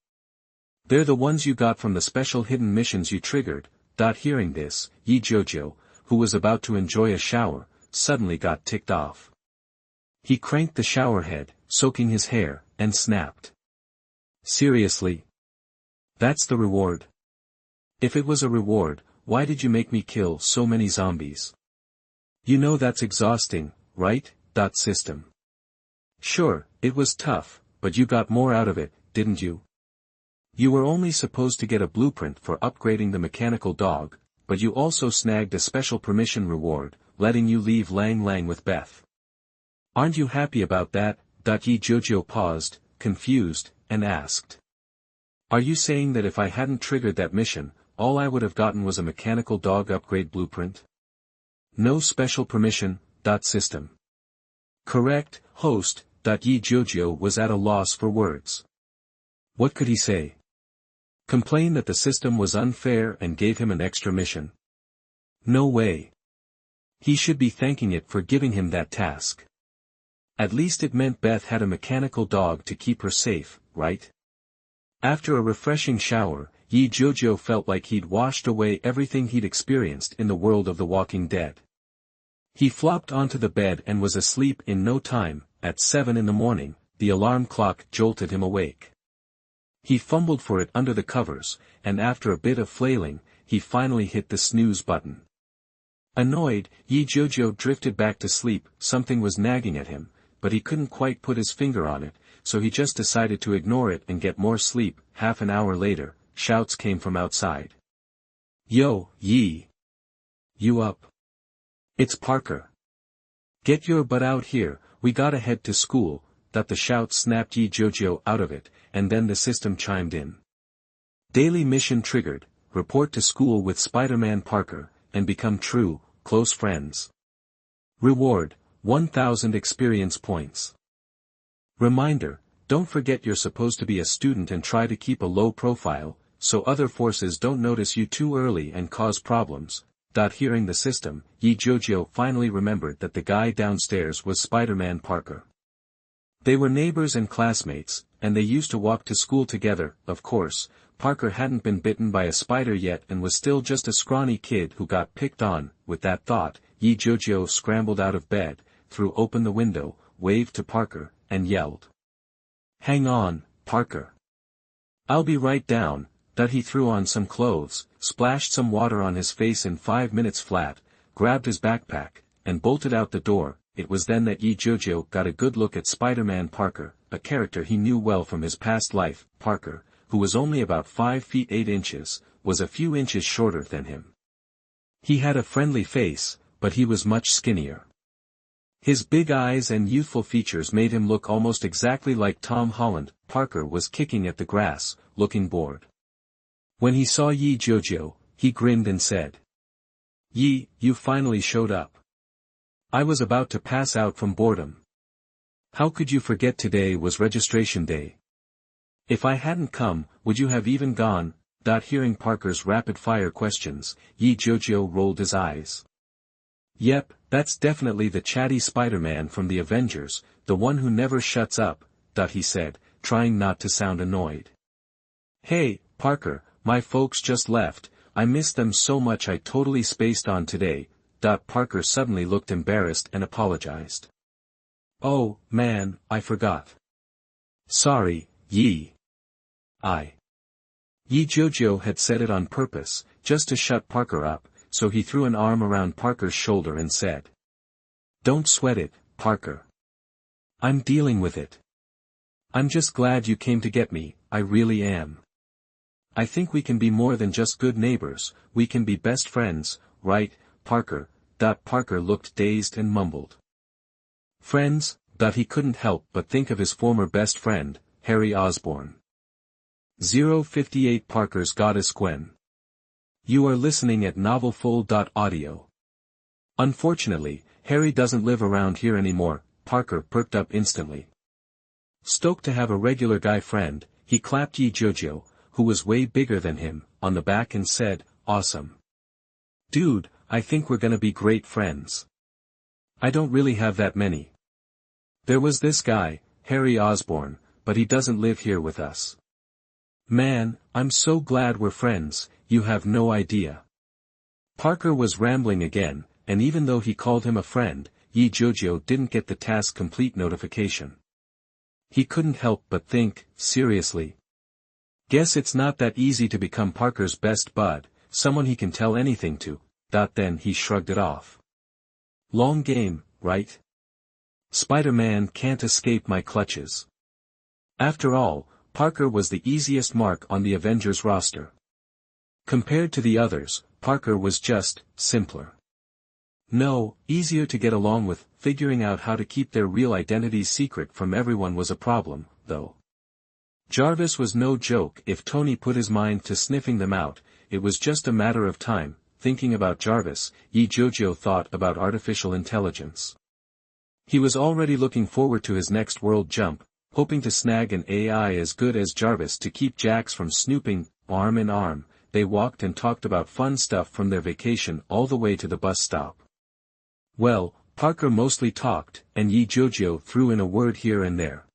They're the ones you got from the special hidden missions you triggered." Hearing this, Jiujiu, who was about to enjoy a shower, suddenly got ticked off. He cranked the shower head, soaking his hair, and snapped. "Seriously? That's the reward? If it was a reward, why did you make me kill so many zombies? You know that's exhausting, right?" System. "Sure, it was tough, but you got more out of it, didn't you?" You were only supposed to get a blueprint for upgrading the mechanical dog, but you also snagged a special permission reward, letting you leave Lang Lang with Beth. Aren't you happy about that? Jiujiu paused, confused, and asked. Are you saying that if I hadn't triggered that mission, all I would have gotten was a mechanical dog upgrade blueprint? No special permission, system. Correct, host, Jiujiu was at a loss for words. What could he say? Complain that the system was unfair and gave him an extra mission? No way. He should be thanking it for giving him that task. At least it meant Beth had a mechanical dog to keep her safe, right? After a refreshing shower, Jiujiu felt like he'd washed away everything he'd experienced in the world of The Walking Dead. He flopped onto the bed and was asleep in no time. At 7 in the morning, the alarm clock jolted him awake. He fumbled for it under the covers, and after a bit of flailing, he finally hit the snooze button. Annoyed, Jiujiu drifted back to sleep. Something was nagging at him, but he couldn't quite put his finger on it, so he just decided to ignore it and get more sleep. Half an hour later, shouts came from outside. Yo, Yi! You up? It's Parker. Get your butt out here, we gotta head to school. The shout snapped Jiujiu out of it, and then the system chimed in. Daily mission triggered, report to school with Spider-Man Parker, and become true, close friends. Reward, 1,000 experience points. Reminder, don't forget you're supposed to be a student and try to keep a low profile, so other forces don't notice you too early and cause problems. Hearing the system, Jiujiu finally remembered that the guy downstairs was Spider-Man Parker. They were neighbors and classmates, and they used to walk to school together. Of course, Parker hadn't been bitten by a spider yet and was still just a scrawny kid who got picked on. With that thought, Jiujiu scrambled out of bed, threw open the window, waved to Parker, and yelled. Hang on, Parker. I'll be right down. He threw on some clothes, splashed some water on his face in 5 minutes flat, grabbed his backpack, and bolted out the door. It was then that Jiujiu got a good look at Spider-Man Parker, a character he knew well from his past life. Parker, who was only about 5 feet 8 inches, was a few inches shorter than him. He had a friendly face, but he was much skinnier. His big eyes and youthful features made him look almost exactly like Tom Holland. Parker was kicking at the grass, looking bored. When he saw Jiujiu, he grinned and said. Yi, you finally showed up. I was about to pass out from boredom. How could you forget today was registration day? If I hadn't come, would you have even gone? Hearing Parker's rapid-fire questions, Jiujiu rolled his eyes. Yep, that's definitely the chatty Spider-Man from the Avengers, the one who never shuts up, he said, trying not to sound annoyed. Hey, Parker, my folks just left, I missed them so much I totally spaced on today. Parker suddenly looked embarrassed and apologized. Oh, man, I forgot. Sorry, Yi. Jiujiu had said it on purpose, just to shut Parker up, so he threw an arm around Parker's shoulder and said. Don't sweat it, Parker. I'm dealing with it. I'm just glad you came to get me, I really am. I think we can be more than just good neighbors, we can be best friends, right, Parker? Parker looked dazed and mumbled. Friends? He couldn't help but think of his former best friend, Harry Osborn. 058 Parker's Goddess Gwen. You are listening at novelfull.audio. Unfortunately, Harry doesn't live around here anymore. Parker perked up instantly. Stoked to have a regular guy friend, he clapped Jiujiu, who was way bigger than him, on the back and said, Awesome. Dude, I think we're gonna be great friends. I don't really have that many. There was this guy, Harry Osborn, but he doesn't live here with us. Man, I'm so glad we're friends, you have no idea. Parker was rambling again, and even though he called him a friend, Jiujiu didn't get the task complete notification. He couldn't help but think, seriously. Guess it's not that easy to become Parker's best bud, someone he can tell anything to. Then he shrugged it off. Long game, right? Spider-Man can't escape my clutches. After all, Parker was the easiest mark on the Avengers roster. Compared to the others, Parker was just simpler. No, easier to get along with. Figuring out how to keep their real identities secret from everyone was a problem, though. Jarvis was no joke. If Tony put his mind to sniffing them out, it was just a matter of time. Thinking about Jarvis, Jiujiu thought about artificial intelligence. He was already looking forward to his next world jump, hoping to snag an AI as good as Jarvis to keep Jax from snooping. Arm in arm, they walked and talked about fun stuff from their vacation all the way to the bus stop. Well, Parker mostly talked, and Jiujiu threw in a word here and there.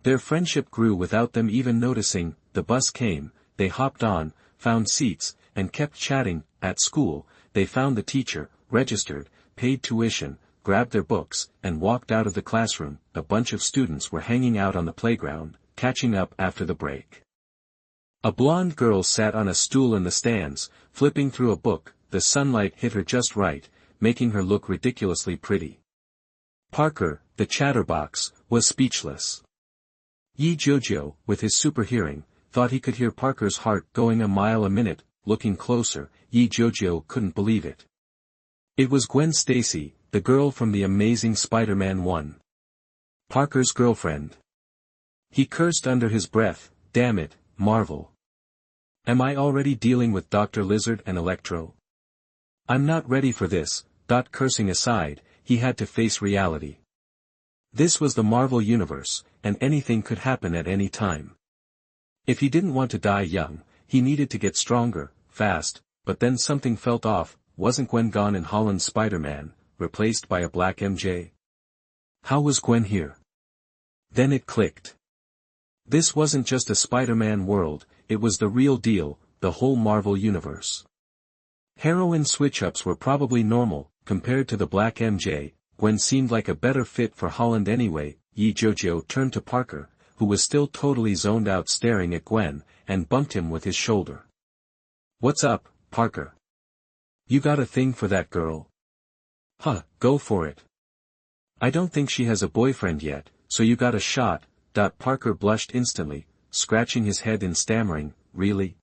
Their friendship grew without them even noticing. The bus came, they hopped on, found seats, and kept chatting. At school, they found the teacher, registered, paid tuition, grabbed their books, and walked out of the classroom. A bunch of students were hanging out on the playground, catching up after the break. A blonde girl sat on a stool in the stands, flipping through a book. The sunlight hit her just right, making her look ridiculously pretty. Parker, the chatterbox, was speechless. Jiujiu, with his super hearing, thought he could hear Parker's heart going a mile a minute. Looking closer, Jiujiu couldn't believe it. It was Gwen Stacy, the girl from the Amazing Spider-Man 1. Parker's girlfriend. He cursed under his breath. Damn it, Marvel. Am I already dealing with Dr. Lizard and Electro? I'm not ready for this. Cursing aside, he had to face reality. This was the Marvel Universe, and anything could happen at any time. If he didn't want to die young, he needed to get stronger, fast. But then something felt off. Wasn't Gwen gone in Holland's Spider-Man, replaced by a black MJ? How was Gwen here? Then it clicked. This wasn't just a Spider-Man world, it was the real deal, the whole Marvel Universe. Heroine switch-ups were probably normal. Compared to the black MJ, Gwen seemed like a better fit for Holland anyway. Jiujiu turned to Parker, who was still totally zoned out staring at Gwen, and bumped him with his shoulder. What's up, Parker? You got a thing for that girl? Huh, go for it. I don't think she has a boyfriend yet, so you got a shot. Parker blushed instantly, scratching his head and stammering, really?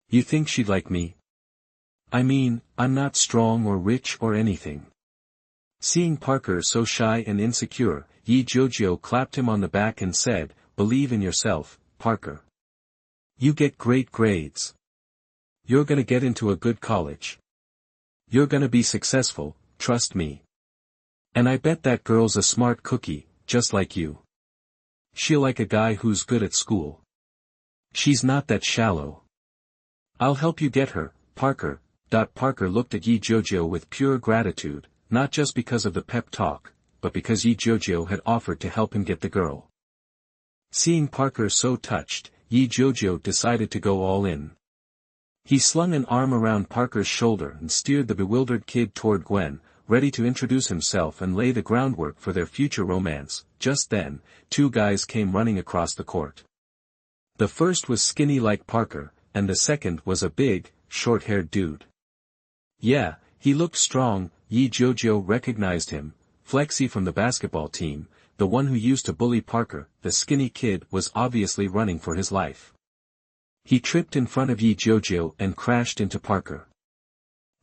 You think she'd like me? I mean, I'm not strong or rich or anything. Seeing Parker so shy and insecure, Jiujiu clapped him on the back and said, believe in yourself, Parker. You get great grades. You're gonna get into a good college. You're gonna be successful, trust me. And I bet that girl's a smart cookie, just like you. She'll like a guy who's good at school. She's not that shallow. I'll help you get her, Parker. Parker looked at Jiujiu with pure gratitude, not just because of the pep talk, but because Jiujiu had offered to help him get the girl. Seeing Parker so touched, Jiujiu decided to go all in. He slung an arm around Parker's shoulder and steered the bewildered kid toward Gwen, ready to introduce himself and lay the groundwork for their future romance. Just then, two guys came running across the court. The first was skinny like Parker, and the second was a big, short-haired dude. Yeah, he looked strong. Jiujiu recognized him, Flexi from the basketball team, the one who used to bully Parker. The skinny kid was obviously running for his life. He tripped in front of Jiujiu and crashed into Parker.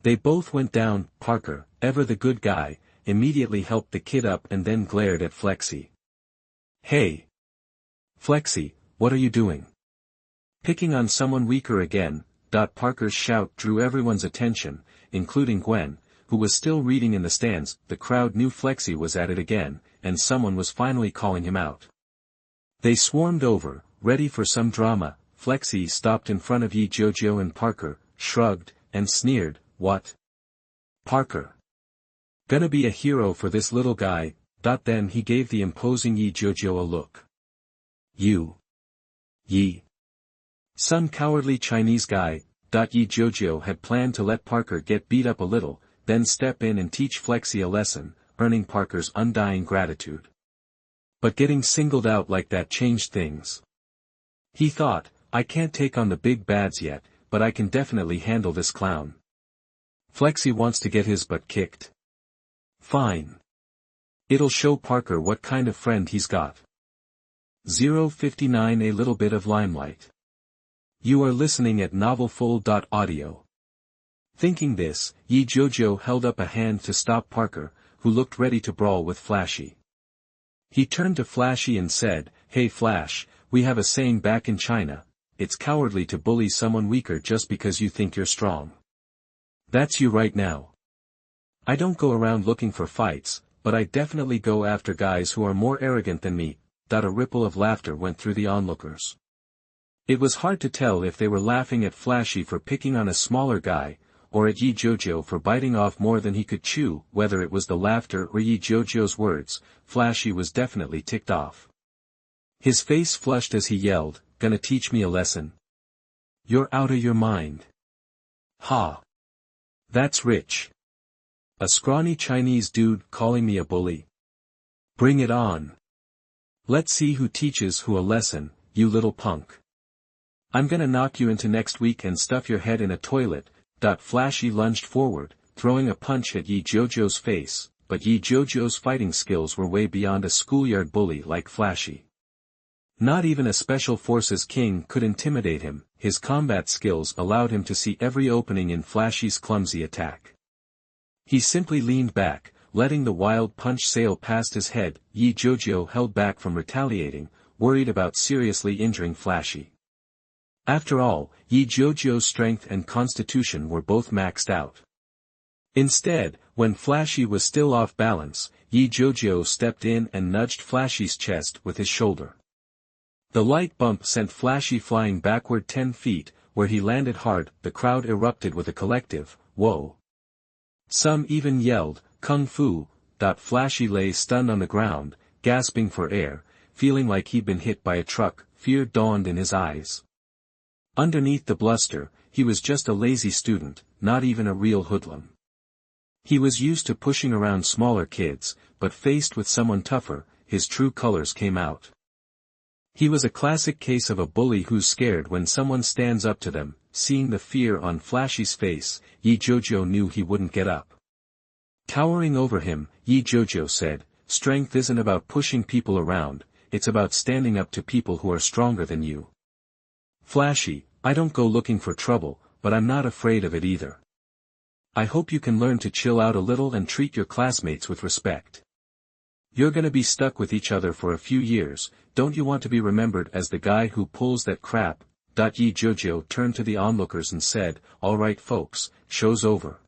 They both went down. Parker, ever the good guy, immediately helped the kid up and then glared at Flexi. Hey! Flexi, what are you doing? Picking on someone weaker again. Parker's shout drew everyone's attention, including Gwen, who was still reading in the stands. The crowd knew Flexi was at it again, and someone was finally calling him out. They swarmed over, ready for some drama. Flexi stopped in front of Jiujiu and Parker, shrugged, and sneered, what? Parker. Gonna be a hero for this little guy. Then he gave the imposing Jiujiu a look. You. Yi. Some cowardly Chinese guy. Jiujiu had planned to let Parker get beat up a little, then step in and teach Flexi a lesson, earning Parker's undying gratitude. But getting singled out like that changed things. He thought, I can't take on the big bads yet, but I can definitely handle this clown. Flexi wants to get his butt kicked. Fine. It'll show Parker what kind of friend he's got. 059 A little bit of limelight. You are listening at novelfull.audio. Thinking this, Jiujiu held up a hand to stop Parker, who looked ready to brawl with Flashy. He turned to Flashy and said, "Hey Flash, we have a saying back in China, it's cowardly to bully someone weaker just because you think you're strong. That's you right now. I don't go around looking for fights, but I definitely go after guys who are more arrogant than me." A ripple of laughter went through the onlookers. It was hard to tell if they were laughing at Flashy for picking on a smaller guy, or at Jiujiu for biting off more than he could chew. Whether it was the laughter or Jiujiu's words, Flashy was definitely ticked off. His face flushed as he yelled, "Gonna teach me a lesson? You're out of your mind. Ha! That's rich. A scrawny Chinese dude calling me a bully. Bring it on. Let's see who teaches who a lesson, you little punk. I'm gonna knock you into next week and stuff your head in a toilet." Flashy lunged forward, throwing a punch at Jiujiu's face, but Jiujiu's fighting skills were way beyond a schoolyard bully like Flashy. Not even a special forces king could intimidate him. His combat skills allowed him to see every opening in Flashy's clumsy attack. He simply leaned back, letting the wild punch sail past his head. Jiujiu held back from retaliating, worried about seriously injuring Flashy. After all, Jiujiu's strength and constitution were both maxed out. Instead, when Flashy was still off balance, Jiujiu stepped in and nudged Flashy's chest with his shoulder. The light bump sent Flashy flying backward 10 feet, where he landed hard. The crowd erupted with a collective, "Whoa!" Some even yelled, "Kung Fu!" Flashy lay stunned on the ground, gasping for air, feeling like he'd been hit by a truck. Fear dawned in his eyes. Underneath the bluster, he was just a lazy student, not even a real hoodlum. He was used to pushing around smaller kids, but faced with someone tougher, his true colors came out. He was a classic case of a bully who's scared when someone stands up to them. Seeing the fear on Flashy's face, Jiujiu knew he wouldn't get up. Towering over him, Jiujiu said, "Strength isn't about pushing people around, it's about standing up to people who are stronger than you. Flashy, I don't go looking for trouble, but I'm not afraid of it either. I hope you can learn to chill out a little and treat your classmates with respect. You're gonna be stuck with each other for a few years, don't you want to be remembered as the guy who pulls that crap?" Jiujiu turned to the onlookers and said, "All right folks, show's over.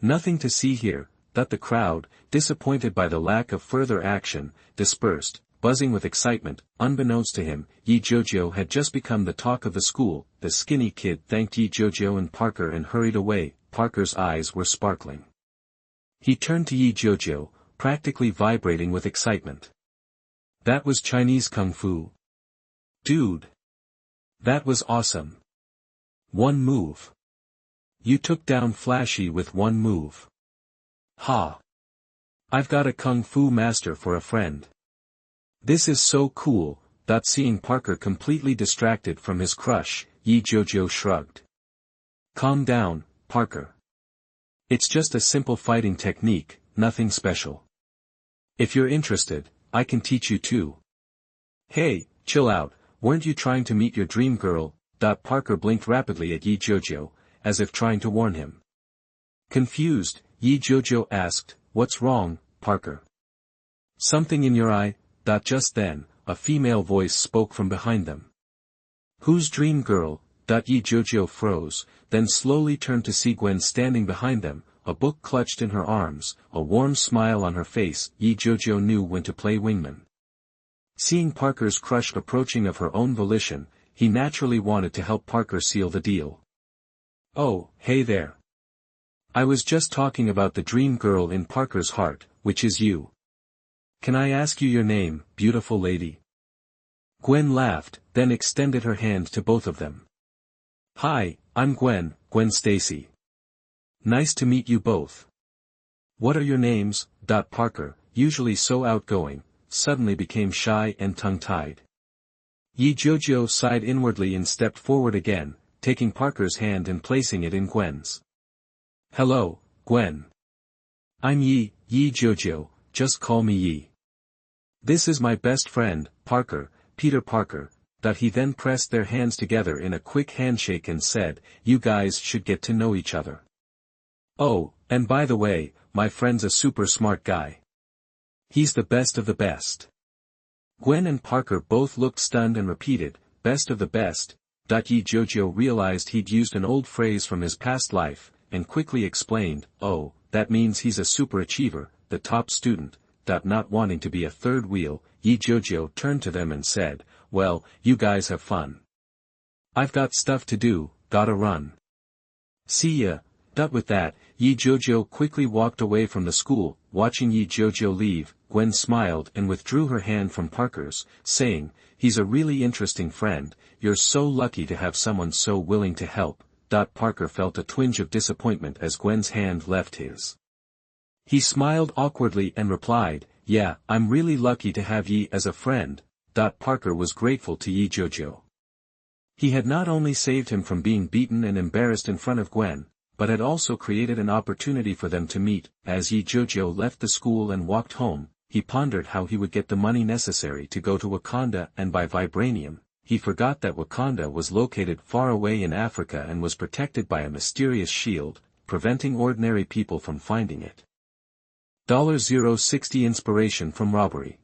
Nothing to see here." The crowd, disappointed by the lack of further action, dispersed, buzzing with excitement. Unbeknownst to him, Jiujiu had just become the talk of the school. The skinny kid thanked Jiujiu and Parker and hurried away. Parker's eyes were sparkling. He turned to Jiujiu, practically vibrating with excitement. "That was Chinese Kung Fu. Dude. That was awesome. One move. You took down Flashy with one move. Ha. I've got a Kung Fu master for a friend. This is so cool." Seeing Parker completely distracted from his crush, Jiujiu shrugged. "Calm down, Parker. It's just a simple fighting technique, nothing special. If you're interested, I can teach you too." "Hey, chill out, weren't you trying to meet your dream girl?" Parker blinked rapidly at Jiujiu, as if trying to warn him. Confused, Jiujiu asked, "What's wrong, Parker?" "Something in your eye?" Just then, a female voice spoke from behind them. "Whose dream girl?" Jiujiu froze, then slowly turned to see Gwen standing behind them, a book clutched in her arms, a warm smile on her face. Jiujiu knew when to play wingman. Seeing Parker's crush approaching of her own volition, he naturally wanted to help Parker seal the deal. "Oh, hey there. I was just talking about the dream girl in Parker's heart, which is you. Can I ask you your name, beautiful lady?" Gwen laughed, then extended her hand to both of them. "Hi, I'm Gwen, Gwen Stacy. Nice to meet you both. What are your names?" Parker, usually so outgoing, suddenly became shy and tongue-tied. Jiujiu sighed inwardly and stepped forward again, taking Parker's hand and placing it in Gwen's. "Hello, Gwen. I'm Jiujiu, just call me Yi. This is my best friend, Parker," Peter Parker, that he then pressed their hands together in a quick handshake and said, "You guys should get to know each other. Oh, and by the way, my friend's a super smart guy. He's the best of the best." Gwen and Parker both looked stunned and repeated, "Best of the best." Jiujiu realized he'd used an old phrase from his past life, and quickly explained, "Oh, that means he's a super achiever, the top student." Not wanting to be a third wheel, Jiujiu turned to them and said, "Well, you guys have fun. I've got stuff to do, gotta run. See ya." With that, Jiujiu quickly walked away from the school. Watching Jiujiu leave, Gwen smiled and withdrew her hand from Parker's, saying, "He's a really interesting friend, you're so lucky to have someone so willing to help." Parker felt a twinge of disappointment as Gwen's hand left his. He smiled awkwardly and replied, "Yeah, I'm really lucky to have ye as a friend." Parker was grateful to Jiujiu. He had not only saved him from being beaten and embarrassed in front of Gwen, but had also created an opportunity for them to meet. As Jiujiu left the school and walked home, he pondered how he would get the money necessary to go to Wakanda and buy vibranium. He forgot that Wakanda was located far away in Africa and was protected by a mysterious shield, preventing ordinary people from finding it. $060 Inspiration from Robbery.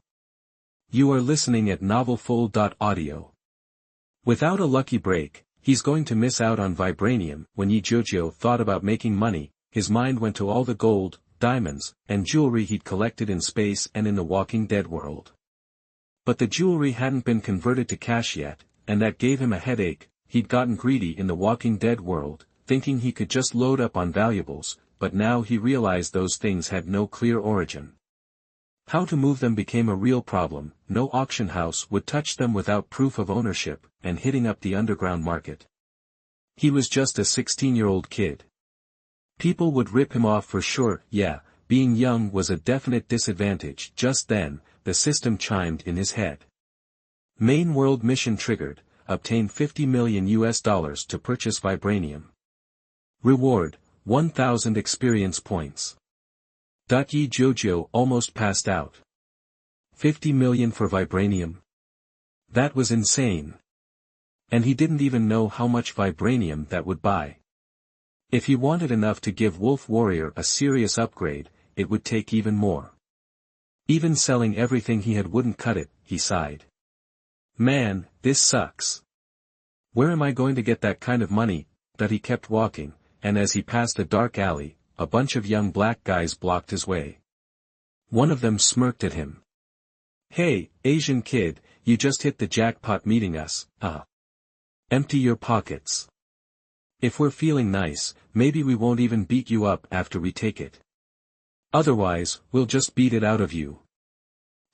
You are listening at novelfull.audio. Without a lucky break, he's going to miss out on vibranium. When Jiujiu thought about making money, his mind went to all the gold, diamonds, and jewelry he'd collected in space and in the Walking Dead world. But the jewelry hadn't been converted to cash yet, and that gave him a headache. He'd gotten greedy in the Walking Dead world, thinking he could just load up on valuables, but now he realized those things had no clear origin. How to move them became a real problem. No auction house would touch them without proof of ownership, and hitting up the underground market. He was just a 16-year-old kid. People would rip him off for sure. Yeah, being young was a definite disadvantage. Just then, the system chimed in his head. Main world mission triggered, obtain $50 million to purchase vibranium. Reward, 1,000 experience points. Jiujiu almost passed out. 50 million for vibranium? That was insane. And he didn't even know how much vibranium that would buy. If he wanted enough to give Wolf Warrior a serious upgrade, it would take even more. Even selling everything he had wouldn't cut it, he sighed. Man, this sucks. Where am I going to get that kind of money? He kept walking, and as he passed a dark alley, a bunch of young black guys blocked his way. One of them smirked at him. "Hey, Asian kid, you just hit the jackpot meeting us, huh? Empty your pockets. If we're feeling nice, maybe we won't even beat you up after we take it. Otherwise, we'll just beat it out of you.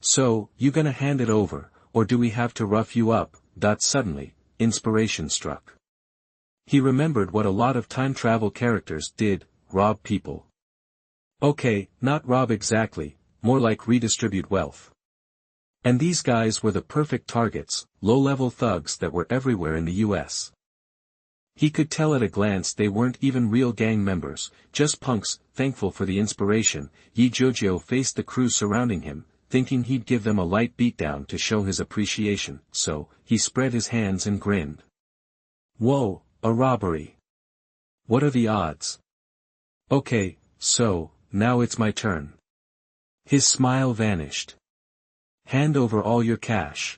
So, you gonna hand it over, or do we have to rough you up?" Suddenly, inspiration struck. He remembered what a lot of time travel characters did: rob people. Okay, not rob exactly, more like redistribute wealth. And these guys were the perfect targets, low-level thugs that were everywhere in the US. He could tell at a glance they weren't even real gang members, just punks. Thankful for the inspiration, Jiujiu faced the crew surrounding him, thinking he'd give them a light beatdown to show his appreciation, so, he spread his hands and grinned. Whoa, a robbery. What are the odds? Okay, so, now it's my turn. His smile vanished. Hand over all your cash.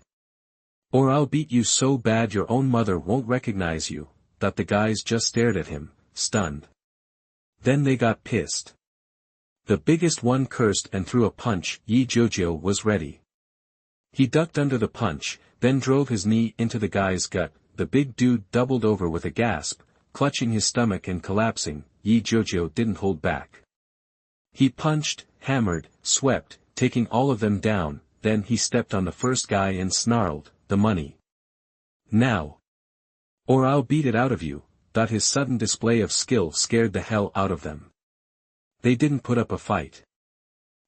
Or I'll beat you so bad your own mother won't recognize you. The guys just stared at him, stunned. Then they got pissed. The biggest one cursed and threw a punch. Jiujiu was ready. He ducked under the punch, then drove his knee into the guy's gut. The big dude doubled over with a gasp, clutching his stomach and collapsing. Jiujiu didn't hold back. He punched, hammered, swept, taking all of them down. Then he stepped on the first guy and snarled, "The money. Now. Or I'll beat it out of you." His sudden display of skill scared the hell out of them. They didn't put up a fight.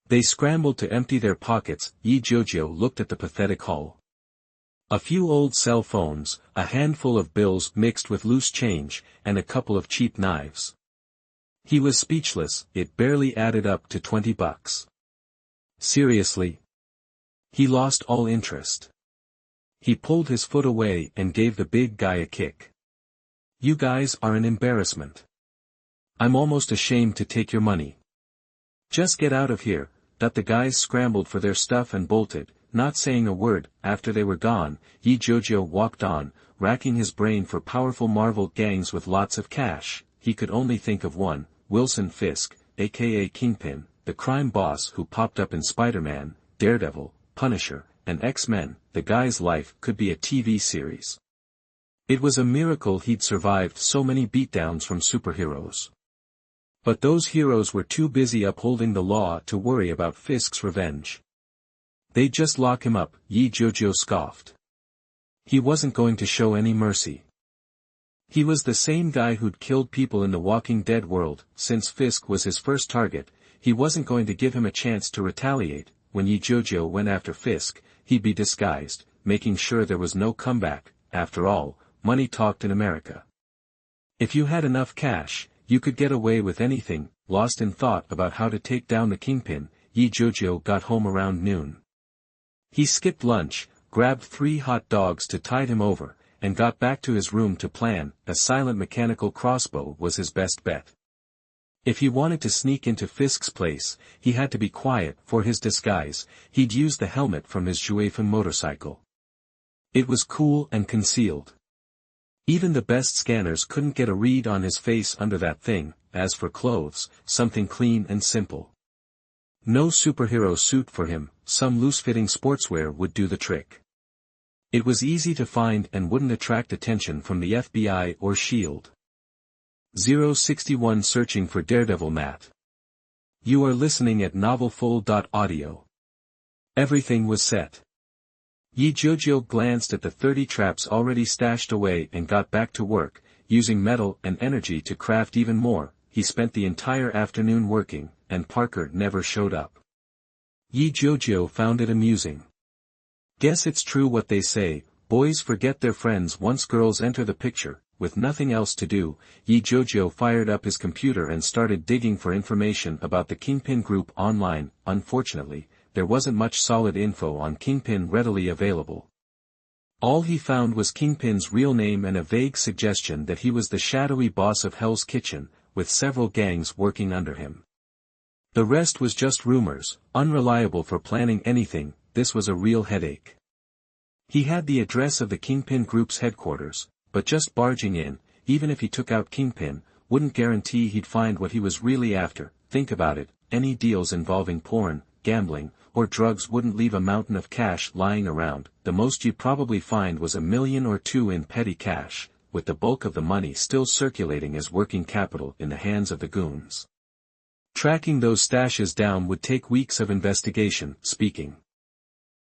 They scrambled to empty their pockets. Jiujiu looked at the pathetic haul. A few old cell phones, a handful of bills mixed with loose change, and a couple of cheap knives. He was speechless. It barely added up to $20. Seriously? He lost all interest. He pulled his foot away and gave the big guy a kick. You guys are an embarrassment. I'm almost ashamed to take your money. Just get out of here. The guys scrambled for their stuff and bolted, not saying a word. After they were gone, Jiujiu walked on, racking his brain for powerful Marvel gangs with lots of cash. He could only think of one, Wilson Fisk, aka Kingpin, the crime boss who popped up in Spider-Man, Daredevil, Punisher, and X-Men. The guy's life could be a TV series. It was a miracle he'd survived so many beatdowns from superheroes. But those heroes were too busy upholding the law to worry about Fisk's revenge. They'd just lock him up, Jiujiu scoffed. He wasn't going to show any mercy. He was the same guy who'd killed people in the Walking Dead world. Since Fisk was his first target, he wasn't going to give him a chance to retaliate. When Jiujiu went after Fisk, he'd be disguised, making sure there was no comeback. After all, money talked in America. If you had enough cash, you could get away with anything. Lost in thought about how to take down the Kingpin, Jiujiu got home around noon. He skipped lunch, grabbed 3 hot dogs to tide him over, and got back to his room to plan. A silent mechanical crossbow was his best bet. If he wanted to sneak into Fisk's place, he had to be quiet. For his disguise, he'd use the helmet from his Jiujiu motorcycle. It was cool and concealed. Even the best scanners couldn't get a read on his face under that thing. As for clothes, something clean and simple. No superhero suit for him, some loose-fitting sportswear would do the trick. It was easy to find and wouldn't attract attention from the FBI or S.H.I.E.L.D. 061 Searching for Daredevil Matt. You are listening at novelfull.audio. Everything was set. Jiujiu glanced at the 30 traps already stashed away and got back to work, using metal and energy to craft even more. He spent the entire afternoon working, and Parker never showed up. Jiujiu found it amusing. Guess it's true what they say, boys forget their friends once girls enter the picture. With nothing else to do, Jiujiu fired up his computer and started digging for information about the Kingpin group online. Unfortunately, there wasn't much solid info on Kingpin readily available. All he found was Kingpin's real name and a vague suggestion that he was the shadowy boss of Hell's Kitchen, with several gangs working under him. The rest was just rumors, unreliable for planning anything. This was a real headache. He had the address of the Kingpin group's headquarters, but just barging in, even if he took out Kingpin, wouldn't guarantee he'd find what he was really after. Think about it, any deals involving porn, gambling, or drugs wouldn't leave a mountain of cash lying around. The most you'd probably find was $1 million or $2 million in petty cash, with the bulk of the money still circulating as working capital in the hands of the goons. Tracking those stashes down would take weeks of investigation. Speaking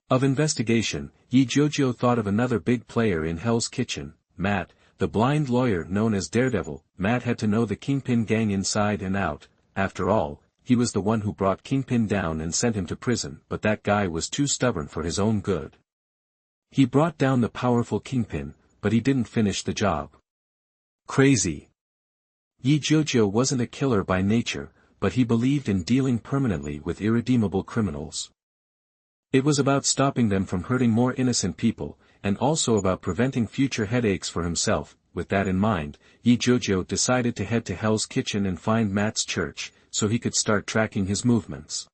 of investigation, Jiujiu thought of another big player in Hell's Kitchen, Matt, the blind lawyer known as Daredevil. Matt had to know the Kingpin gang inside and out. After all, he was the one who brought Kingpin down and sent him to prison. But that guy was too stubborn for his own good. He brought down the powerful Kingpin, but he didn't finish the job. Crazy. Jiujiu wasn't a killer by nature, but he believed in dealing permanently with irredeemable criminals. It was about stopping them from hurting more innocent people, and also about preventing future headaches for himself. With that in mind, Jiujiu decided to head to Hell's Kitchen and find Matt's church, so he could start tracking his movements.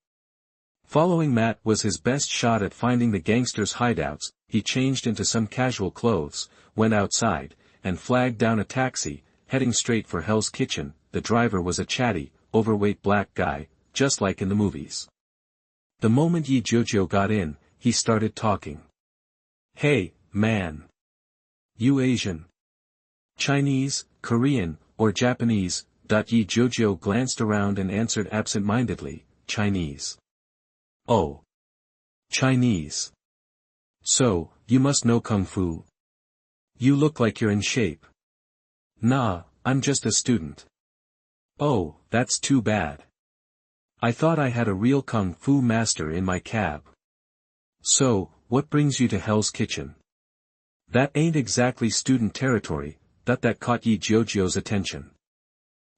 Following Matt was his best shot at finding the gangsters' hideouts. He changed into some casual clothes, went outside, and flagged down a taxi, heading straight for Hell's Kitchen. The driver was a chatty, overweight black guy, just like in the movies. The moment Jiujiu got in, he started talking. Hey, man. You Asian? Chinese, Korean, or Japanese? Jiujiu glanced around and answered absent-mindedly, Chinese. Oh. Chinese. So, you must know Kung Fu. You look like you're in shape. Nah, I'm just a student. Oh, that's too bad. I thought I had a real Kung Fu master in my cab. So, what brings you to Hell's Kitchen? That ain't exactly student territory. That caught Jiujiu's attention.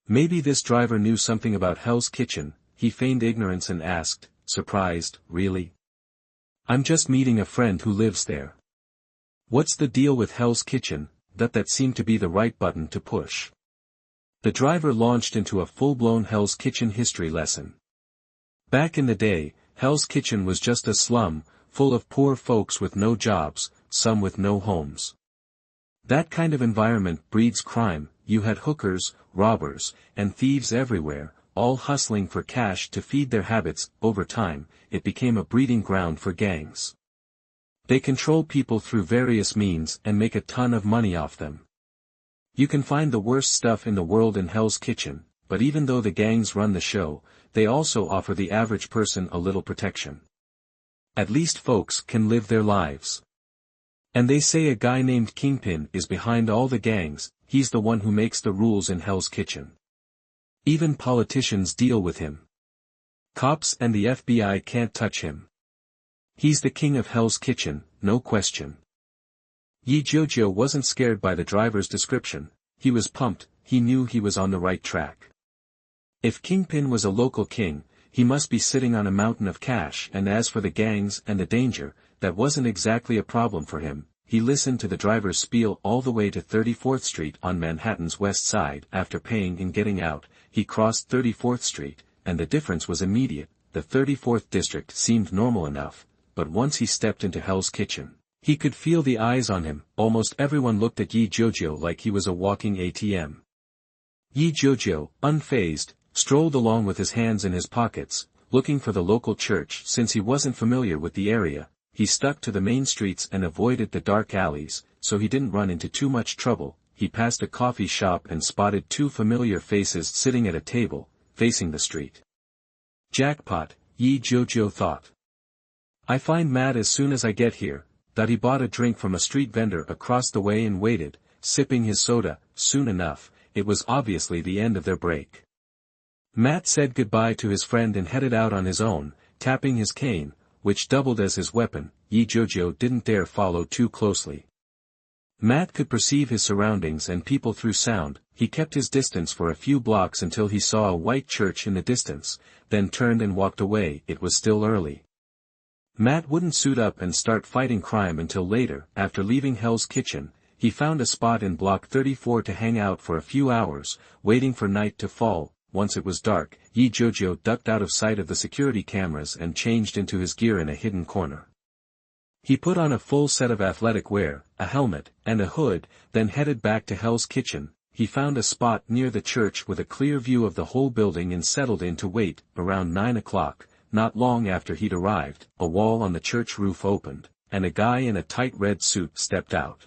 Maybe this driver knew something about Hell's Kitchen. He feigned ignorance and asked, surprised, really? I'm just meeting a friend who lives there. What's the deal with Hell's Kitchen? That seemed to be the right button to push. The driver launched into a full-blown Hell's Kitchen history lesson. Back in the day, Hell's Kitchen was just a slum, full of poor folks with no jobs, some with no homes. That kind of environment breeds crime. You had hookers, robbers, and thieves everywhere, all hustling for cash to feed their habits. Over time, it became a breeding ground for gangs. They control people through various means and make a ton of money off them. You can find the worst stuff in the world in Hell's Kitchen, but even though the gangs run the show, they also offer the average person a little protection. At least folks can live their lives. And they say a guy named Kingpin is behind all the gangs. He's the one who makes the rules in Hell's Kitchen. Even politicians deal with him. Cops and the FBI can't touch him. He's the king of Hell's Kitchen, no question. Jiujiu wasn't scared by the driver's description. He was pumped. He knew he was on the right track. If Kingpin was a local king, he must be sitting on a mountain of cash. And as for the gangs and the danger, that wasn't exactly a problem for him. He listened to the driver's spiel all the way to 34th Street on Manhattan's west side. After paying and getting out, he crossed 34th Street, and the difference was immediate. The 34th district seemed normal enough, but once he stepped into Hell's Kitchen, he could feel the eyes on him. Almost everyone looked at Jiujiu like he was a walking ATM. Jiujiu, unfazed, strolled along with his hands in his pockets, looking for the local church. Since he wasn't familiar with the area, he stuck to the main streets and avoided the dark alleys, so he didn't run into too much trouble. He passed a coffee shop and spotted two familiar faces sitting at a table, facing the street. Jackpot, Jiujiu thought. I find Matt as soon as I get here. That he bought a drink from a street vendor across the way and waited, sipping his soda. Soon enough, it was obviously the end of their break. Matt said goodbye to his friend and headed out on his own, tapping his cane, which doubled as his weapon. Jiujiu didn't dare follow too closely. Matt could perceive his surroundings and people through sound. He kept his distance for a few blocks until he saw a white church in the distance, then turned and walked away. It was still early. Matt wouldn't suit up and start fighting crime until later. After leaving Hell's Kitchen, he found a spot in Block 34 to hang out for a few hours, waiting for night to fall. Once it was dark, Jiujiu ducked out of sight of the security cameras and changed into his gear in a hidden corner. He put on a full set of athletic wear, a helmet, and a hood, then headed back to Hell's Kitchen. He found a spot near the church with a clear view of the whole building and settled in to wait. Around 9 o'clock, not long after he'd arrived, a wall on the church roof opened, and a guy in a tight red suit stepped out.